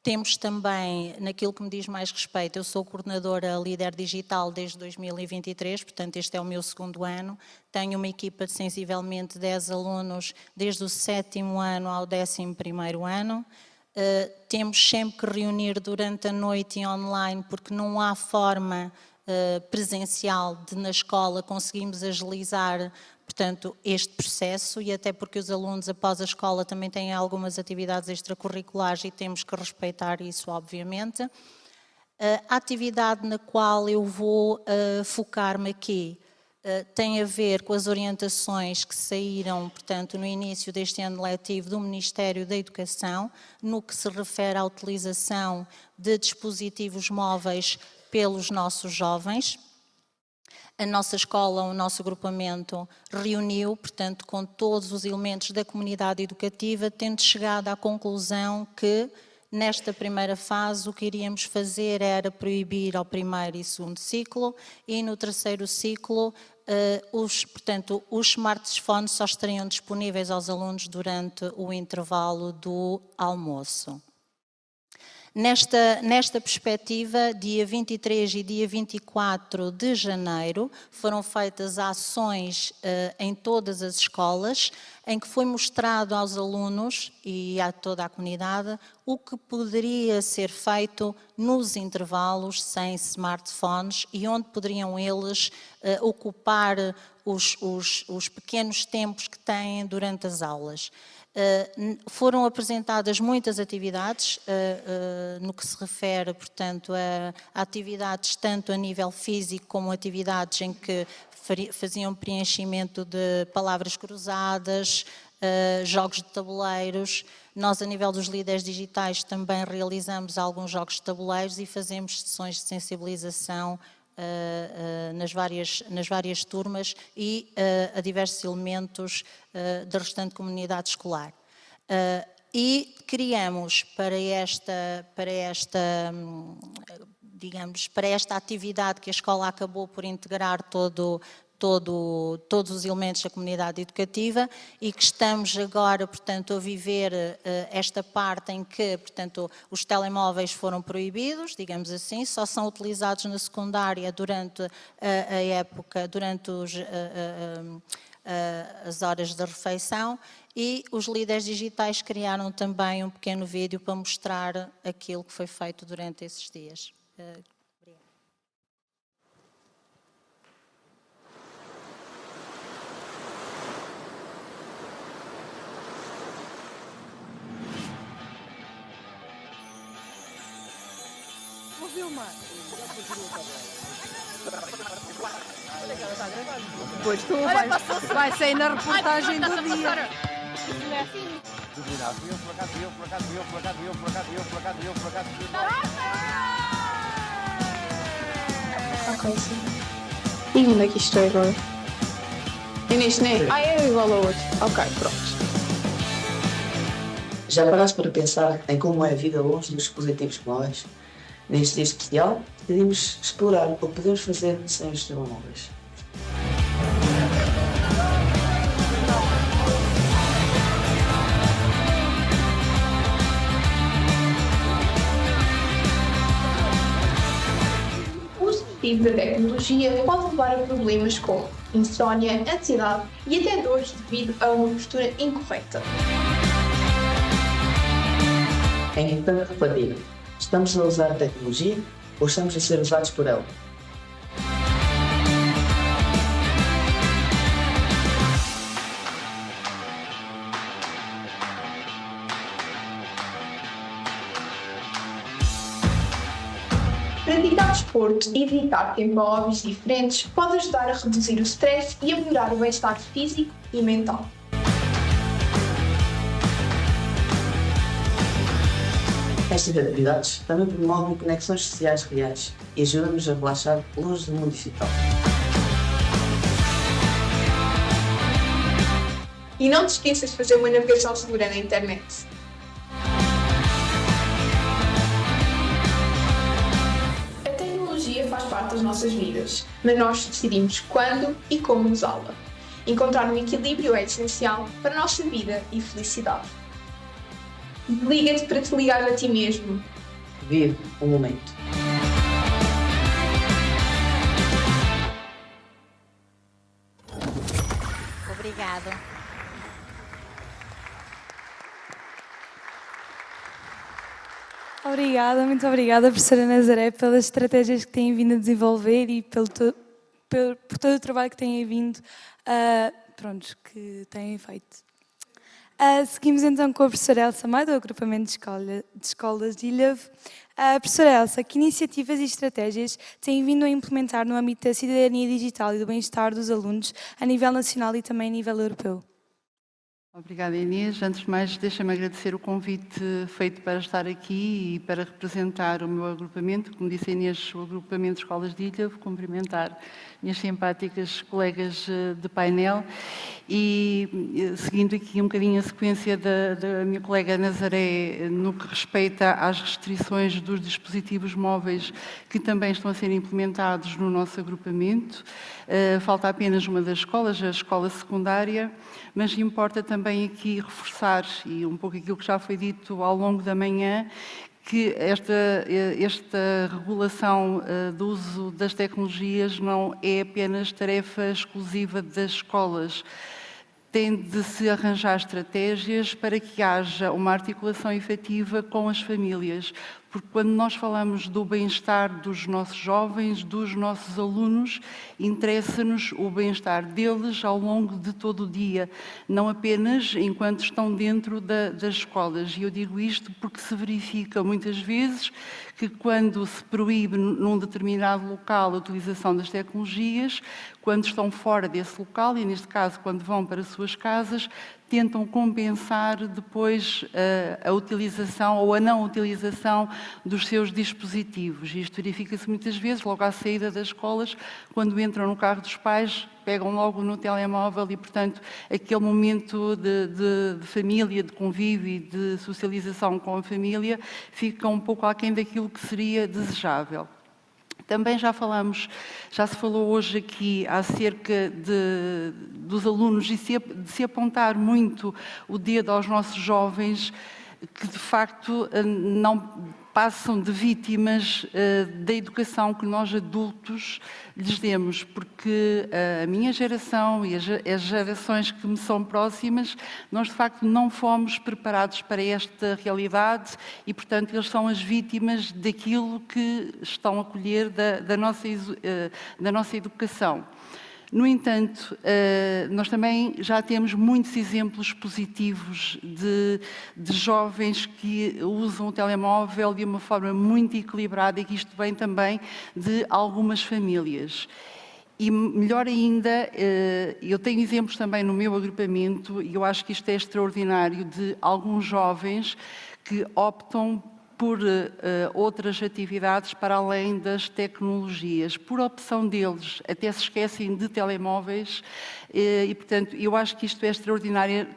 Temos também, naquilo que me diz mais respeito, eu sou coordenadora líder digital desde 2023, portanto este é o meu 2º ano. Tenho uma equipa de sensivelmente 10 alunos desde o 7º ano ao 11º ano. Temos sempre que reunir durante a noite e online, porque não há forma presencial de na escola conseguirmos agilizar, portanto, este processo, e até porque os alunos após a escola também têm algumas atividades extracurriculares e temos que respeitar isso, obviamente. A atividade na qual eu vou focar-me aqui tem a ver com as orientações que saíram, portanto, no início deste ano letivo do Ministério da Educação, no que se refere à utilização de dispositivos móveis pelos nossos jovens. A nossa escola, o nosso agrupamento, reuniu, portanto, com todos os elementos da comunidade educativa, tendo chegado à conclusão que, nesta primeira fase, o que iríamos fazer era proibir ao 1º e 2º ciclo, e no 3º ciclo, portanto, os smartphones só estariam disponíveis aos alunos durante o intervalo do almoço. Nesta perspectiva, dia 23 e dia 24 de janeiro, foram feitas ações em todas as escolas, em que foi mostrado aos alunos e a toda a comunidade o que poderia ser feito nos intervalos sem smartphones e onde poderiam eles ocupar os pequenos tempos que têm durante as aulas. Foram apresentadas muitas atividades no que se refere, portanto, a atividades tanto a nível físico como atividades em que faziam preenchimento de palavras cruzadas, jogos de tabuleiros. Nós, a nível dos líderes digitais, também realizamos alguns jogos de tabuleiros e fazemos sessões de sensibilização nas várias turmas e a diversos elementos da restante comunidade escolar. E criamos para esta atividade que a escola acabou por integrar todos os elementos da comunidade educativa e que estamos agora, portanto, a viver esta parte em que, portanto, os telemóveis foram proibidos, digamos assim, só são utilizados na secundária durante a época, durante as horas de refeição, e os líderes digitais criaram também um pequeno vídeo para mostrar aquilo que foi feito durante esses dias. Pois tu vai sair na reportagem do dia. Ok, sim. E onde é que isto é agora? E neste nem? É igual ao outro. Ok, pronto. Já paraste para pensar em como é a vida longe dos dispositivos móveis? Neste dia especial, decidimos explorar o que podemos fazer sem os telemóveis. O uso excessivo da tecnologia pode levar a problemas como insónia, ansiedade e até dores devido a uma postura incorreta. É importante refletir. Estamos a usar a tecnologia ou estamos a ser usados por ela? Praticar desporto e dedicar tempo a hobbies diferentes pode ajudar a reduzir o stress e a melhorar o bem-estar físico e mental. Estas atividades também promovem conexões sociais reais e ajudam-nos a relaxar longe do mundo digital. E não te esqueças de fazer uma navegação segura na internet. A tecnologia faz parte das nossas vidas, mas nós decidimos quando e como usá-la. Encontrar um equilíbrio é essencial para a nossa vida e felicidade. Desliga-te para te ligar a ti mesmo. vive o momento. Obrigado. Obrigada, muito obrigada, professora Nazaré, pelas estratégias que têm vindo a desenvolver e por todo o trabalho que têm vindo, que têm feito. Seguimos então com a professora Elsa Maia, do agrupamento de escolas de Ilhavo. Professora Elsa, que iniciativas e estratégias têm vindo a implementar no âmbito da cidadania digital e do bem-estar dos alunos a nível nacional e também a nível europeu? Obrigada, Inês. Antes de mais, deixa-me agradecer o convite feito para estar aqui e para representar o meu agrupamento. Como disse a Inês, o agrupamento de escolas de Ilhavo, cumprimentar minhas simpáticas colegas de painel e, seguindo aqui um bocadinho a sequência da minha colega Nazaré, no que respeita às restrições dos dispositivos móveis que também estão a ser implementados no nosso agrupamento. Falta apenas uma das escolas, a escola secundária, mas importa também aqui reforçar, e um pouco aquilo que já foi dito ao longo da manhã, que esta regulação do uso das tecnologias não é apenas tarefa exclusiva das escolas. Tem de se arranjar estratégias para que haja uma articulação efetiva com as famílias, porque quando nós falamos do bem-estar dos nossos jovens, dos nossos alunos, interessa-nos o bem-estar deles ao longo de todo o dia, não apenas enquanto estão dentro das escolas. E eu digo isto porque se verifica muitas vezes que quando se proíbe num determinado local a utilização das tecnologias, quando estão fora desse local, e neste caso quando vão para as suas casas, tentam compensar depois a utilização ou a não utilização dos seus dispositivos. Isto verifica-se muitas vezes logo à saída das escolas, quando entram no carro dos pais, pegam logo no telemóvel e, portanto, aquele momento de família, de convívio e de socialização com a família fica um pouco aquém daquilo que seria desejável. Também já se falou hoje aqui acerca dos alunos e de se apontar muito o dedo aos nossos jovens que, de facto, não passam de vítimas da educação que nós adultos lhes demos, porque a minha geração e as gerações que me são próximas, nós de facto não fomos preparados para esta realidade e, portanto, eles são as vítimas daquilo que estão a colher da nossa educação. No entanto, nós também já temos muitos exemplos positivos de jovens que usam o telemóvel de uma forma muito equilibrada e que isto vem também de algumas famílias. E melhor ainda, eu tenho exemplos também no meu agrupamento e eu acho que isto é extraordinário, de alguns jovens que optam por outras atividades para além das tecnologias. Por opção deles, até se esquecem de telemóveis e, portanto, eu acho que isto é extraordinário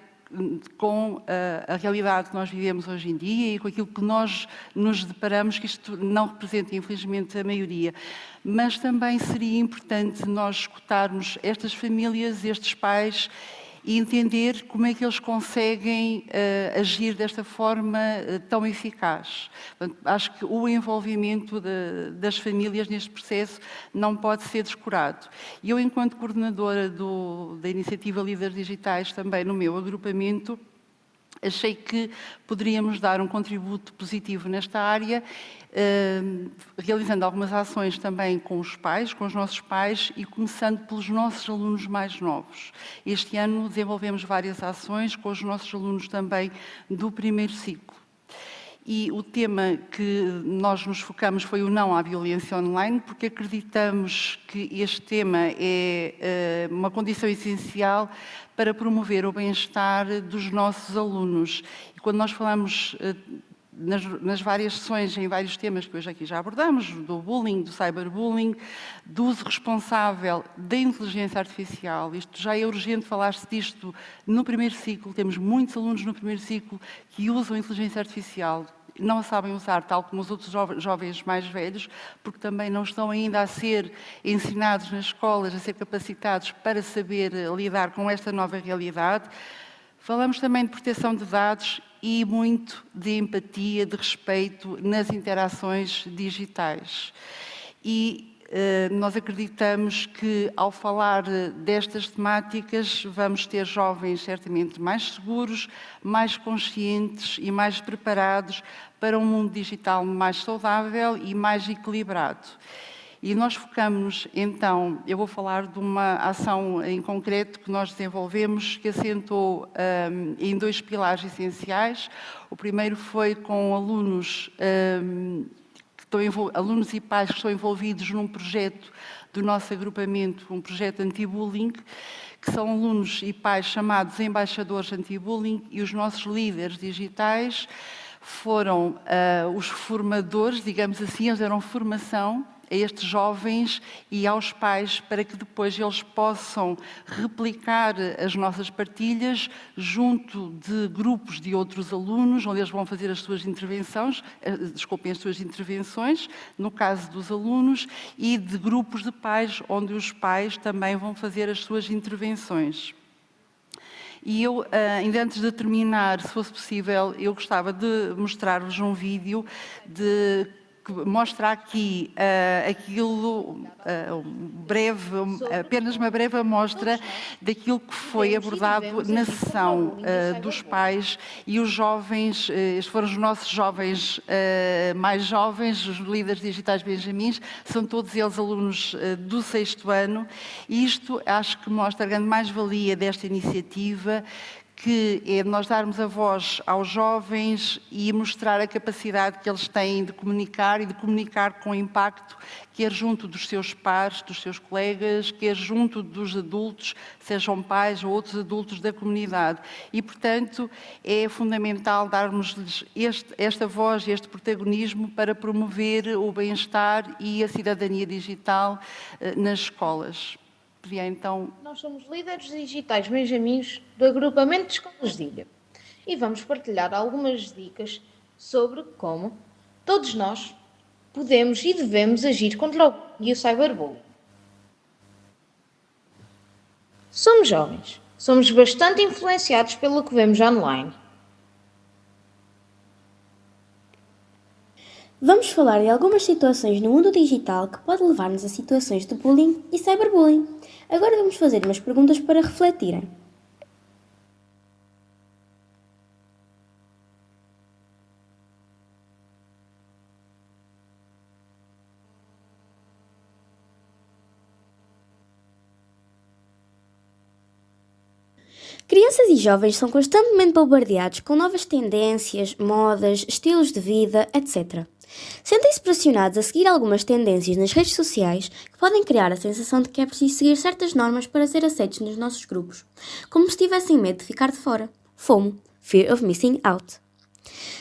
com a realidade que nós vivemos hoje em dia e com aquilo que nós nos deparamos, que isto não representa, infelizmente, a maioria. Mas também seria importante nós escutarmos estas famílias, estes pais, e entender como é que eles conseguem agir desta forma tão eficaz. Portanto, acho que o envolvimento das famílias neste processo não pode ser descurado. E eu, enquanto coordenadora da iniciativa Líderes Digitais, também no meu agrupamento, achei que poderíamos dar um contributo positivo nesta área, realizando algumas ações também com os pais, com os nossos pais e começando pelos nossos alunos mais novos. Este ano desenvolvemos várias ações com os nossos alunos também do primeiro ciclo. E o tema que nós nos focamos foi o não à violência online, porque acreditamos que este tema é uma condição essencial para promover o bem-estar dos nossos alunos. E quando nós falamos nas várias sessões, em vários temas que hoje aqui já abordamos, do bullying, do cyberbullying, do uso responsável da inteligência artificial, isto já é urgente falar-se disto no primeiro ciclo, temos muitos alunos no primeiro ciclo que usam a inteligência artificial, não a sabem usar, tal como os outros jovens mais velhos, porque também não estão ainda a ser ensinados nas escolas, a ser capacitados para saber lidar com esta nova realidade. Falamos também de proteção de dados e muito de empatia, de respeito nas interações digitais. E nós acreditamos que, ao falar destas temáticas, vamos ter jovens certamente mais seguros, mais conscientes e mais preparados para um mundo digital mais saudável e mais equilibrado. E nós focamos, então, eu vou falar de uma ação em concreto que nós desenvolvemos, que assentou em 2 pilares essenciais. O primeiro foi com alunos e pais que estão envolvidos num projeto do nosso agrupamento, um projeto anti-bullying, que são alunos e pais chamados embaixadores anti-bullying, e os nossos líderes digitais foram os formadores, digamos assim, eles deram formação a estes jovens e aos pais para que depois eles possam replicar as nossas partilhas junto de grupos de outros alunos, onde eles vão fazer as suas intervenções, no caso dos alunos, e de grupos de pais, onde os pais também vão fazer as suas intervenções. E eu, ainda antes de terminar, se fosse possível, eu gostava de mostrar-vos um vídeo que mostra aqui apenas uma breve amostra daquilo que foi abordado na sessão dos pais e os jovens, estes foram os nossos jovens mais jovens, os líderes digitais benjamins, são todos eles alunos do 6º ano, e isto acho que mostra a grande mais-valia desta iniciativa, que é nós darmos a voz aos jovens e mostrar a capacidade que eles têm de comunicar e de comunicar com impacto, quer junto dos seus pares, dos seus colegas, quer junto dos adultos, sejam pais ou outros adultos da comunidade. E, portanto, é fundamental darmos-lhes esta voz e este protagonismo para promover o bem-estar e a cidadania digital nas escolas. Então... Nós somos líderes digitais benjamins do agrupamento de escolas de Ilha e vamos partilhar algumas dicas sobre como todos nós podemos e devemos agir contra o bullying e o cyberbullying. Somos jovens, somos bastante influenciados pelo que vemos online. Vamos falar de algumas situações no mundo digital que podem levar-nos a situações de bullying e cyberbullying. Agora vamos fazer umas perguntas para refletirem. Crianças e jovens são constantemente bombardeados com novas tendências, modas, estilos de vida, etc. Sentem-se pressionados a seguir algumas tendências nas redes sociais que podem criar a sensação de que é preciso seguir certas normas para ser aceitos nos nossos grupos, como se tivessem medo de ficar de fora. FOMO, Fear of Missing Out.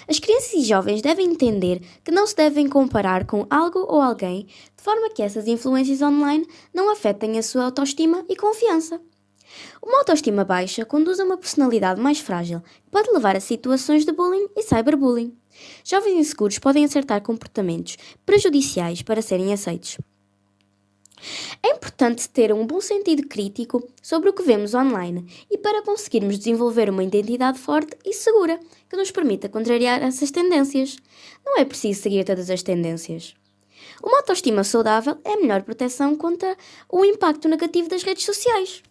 As crianças e jovens devem entender que não se devem comparar com algo ou alguém, de forma que essas influências online não afetem a sua autoestima e confiança. Uma autoestima baixa conduz a uma personalidade mais frágil, que pode levar a situações de bullying e cyberbullying. Jovens inseguros podem acertar comportamentos prejudiciais para serem aceitos. É importante ter um bom sentido crítico sobre o que vemos online e para conseguirmos desenvolver uma identidade forte e segura que nos permita contrariar essas tendências. Não é preciso seguir todas as tendências. Uma autoestima saudável é a melhor proteção contra o impacto negativo das redes sociais.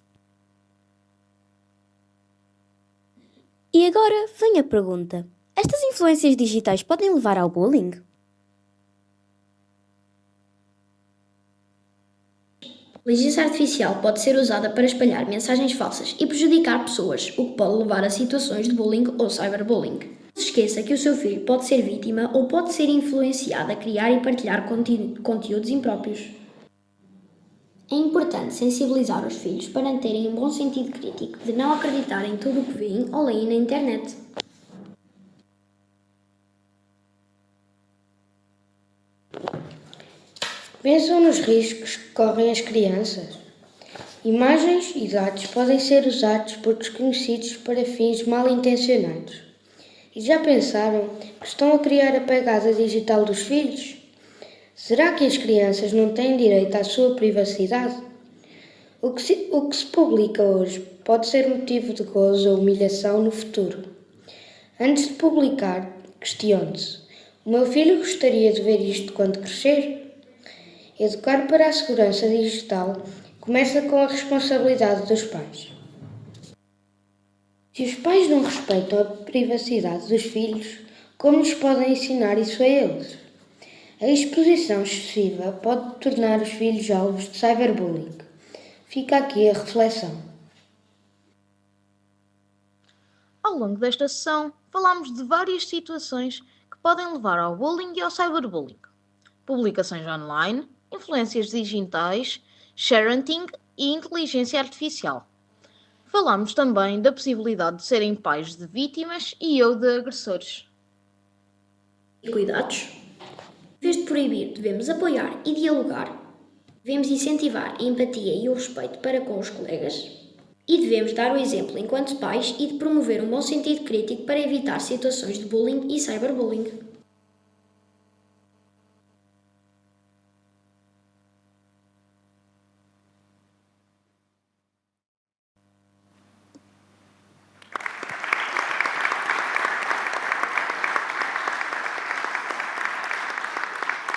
E agora vem a pergunta: estas influências digitais podem levar ao bullying? A inteligência artificial pode ser usada para espalhar mensagens falsas e prejudicar pessoas, o que pode levar a situações de bullying ou cyberbullying. Não se esqueça que o seu filho pode ser vítima ou pode ser influenciado a criar e partilhar conteúdos impróprios. É importante sensibilizar os filhos para terem um bom sentido crítico, de não acreditar em tudo o que veem ou leem na internet. Pensam nos riscos que correm as crianças. Imagens e dados podem ser usados por desconhecidos para fins mal intencionados. E já pensaram que estão a criar a pegada digital dos filhos? Será que as crianças não têm direito à sua privacidade? O que se publica hoje pode ser motivo de gozo ou humilhação no futuro. Antes de publicar, questione-se: o meu filho gostaria de ver isto quando crescer? Educar para a segurança digital começa com a responsabilidade dos pais. Se os pais não respeitam a privacidade dos filhos, como lhes podem ensinar isso a eles? A exposição excessiva pode tornar os filhos alvos de cyberbullying. Fica aqui a reflexão. Ao longo desta sessão, falámos de várias situações que podem levar ao bullying e ao cyberbullying. Publicações online, influências digitais, sharenting e inteligência artificial. Falámos também da possibilidade de serem pais de vítimas e ou de agressores. E cuidados? Em vez de proibir, devemos apoiar e dialogar. Devemos incentivar a empatia e o respeito para com os colegas. E devemos dar o exemplo enquanto pais e de promover um bom sentido crítico para evitar situações de bullying e cyberbullying.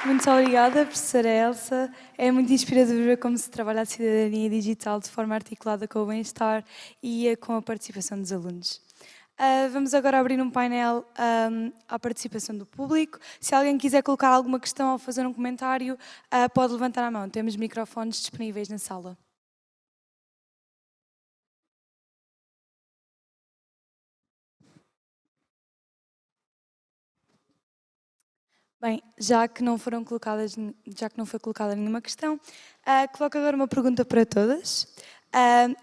Muito obrigada, professora Elsa. É muito inspirador ver como se trabalha a cidadania digital de forma articulada com o bem-estar e com a participação dos alunos. Vamos agora abrir um painel à participação do público. Se alguém quiser colocar alguma questão ou fazer um comentário, pode levantar a mão. Temos microfones disponíveis na sala. Bem, já que não foi colocada nenhuma questão, coloco agora uma pergunta para todas.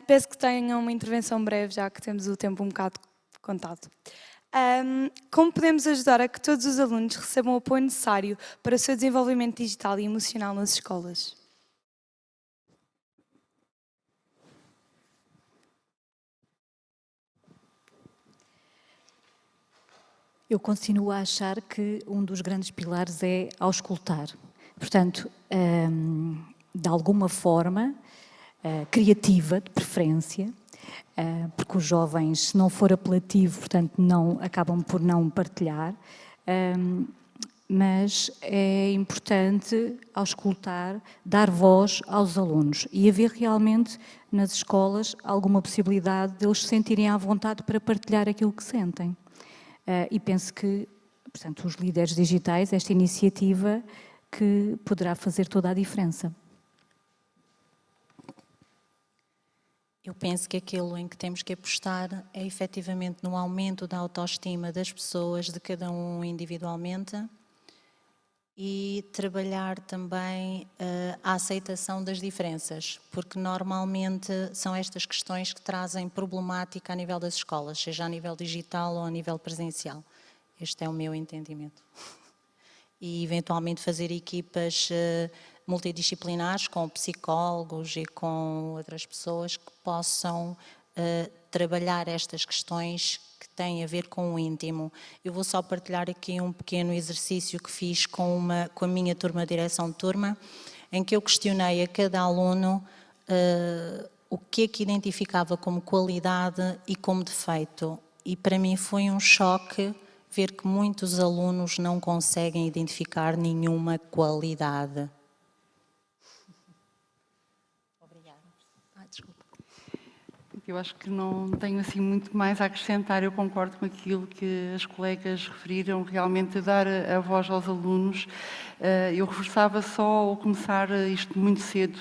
Peço que tenham uma intervenção breve, já que temos o tempo um bocado contado. Como podemos ajudar a que todos os alunos recebam o apoio necessário para o seu desenvolvimento digital e emocional nas escolas? Eu continuo a achar que um dos grandes pilares é auscultar. Portanto, de alguma forma, criativa, de preferência, porque os jovens, se não for apelativo, portanto, acabam por não partilhar, mas é importante auscultar, dar voz aos alunos e haver realmente nas escolas alguma possibilidade de eles se sentirem à vontade para partilhar aquilo que sentem. E penso que, portanto, os líderes digitais, esta iniciativa que poderá fazer toda a diferença. Eu penso que aquilo em que temos que apostar é efetivamente no aumento da autoestima das pessoas, de cada um individualmente, e trabalhar também a aceitação das diferenças, porque normalmente são estas questões que trazem problemática a nível das escolas, seja a nível digital ou a nível presencial. Este é o meu entendimento. E eventualmente fazer equipas multidisciplinares com psicólogos e com outras pessoas que possam trabalhar estas questões que têm a ver com o íntimo. Eu vou só partilhar aqui um pequeno exercício que fiz com a minha turma, direção de turma, em que eu questionei a cada aluno o que é que identificava como qualidade e como defeito. E para mim foi um choque ver que muitos alunos não conseguem identificar nenhuma qualidade. Eu acho que não tenho assim muito mais a acrescentar. Eu concordo com aquilo que as colegas referiram, realmente dar a voz aos alunos. Eu reforçava só ao começar isto muito cedo,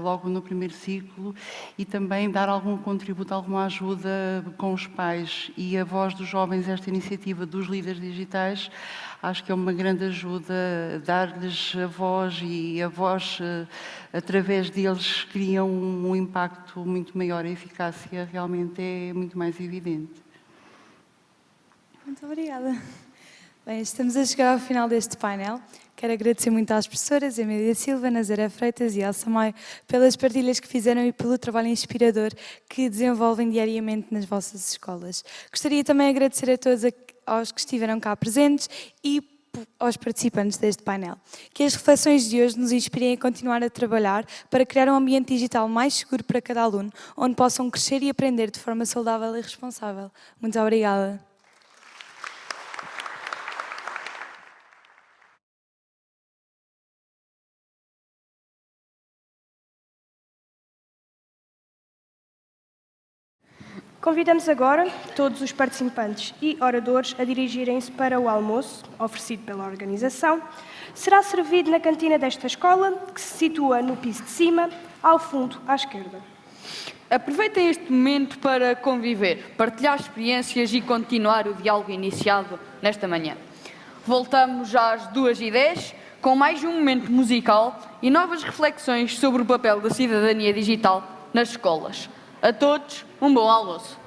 logo no primeiro ciclo, e também dar algum contributo, alguma ajuda com os pais. E a voz dos jovens, esta iniciativa dos líderes digitais, acho que é uma grande ajuda, dar-lhes a voz, e a voz, através deles, cria um impacto muito maior, a eficácia realmente é muito mais evidente. Muito obrigada. Bem, estamos a chegar ao final deste painel. Quero agradecer muito às professoras Emília Silva, Nazaré Freitas e Elsa Maio pelas partilhas que fizeram e pelo trabalho inspirador que desenvolvem diariamente nas vossas escolas. Gostaria também de agradecer a todos aos que estiveram cá presentes e aos participantes deste painel. Que as reflexões de hoje nos inspirem a continuar a trabalhar para criar um ambiente digital mais seguro para cada aluno, onde possam crescer e aprender de forma saudável e responsável. Muito obrigada. Convidamos agora todos os participantes e oradores a dirigirem-se para o almoço, oferecido pela organização. Será servido na cantina desta escola, que se situa no piso de cima, ao fundo, à esquerda. Aproveitem este momento para conviver, partilhar experiências e continuar o diálogo iniciado nesta manhã. Voltamos às 2h10 com mais um momento musical e novas reflexões sobre o papel da cidadania digital nas escolas. A todos, um bom almoço.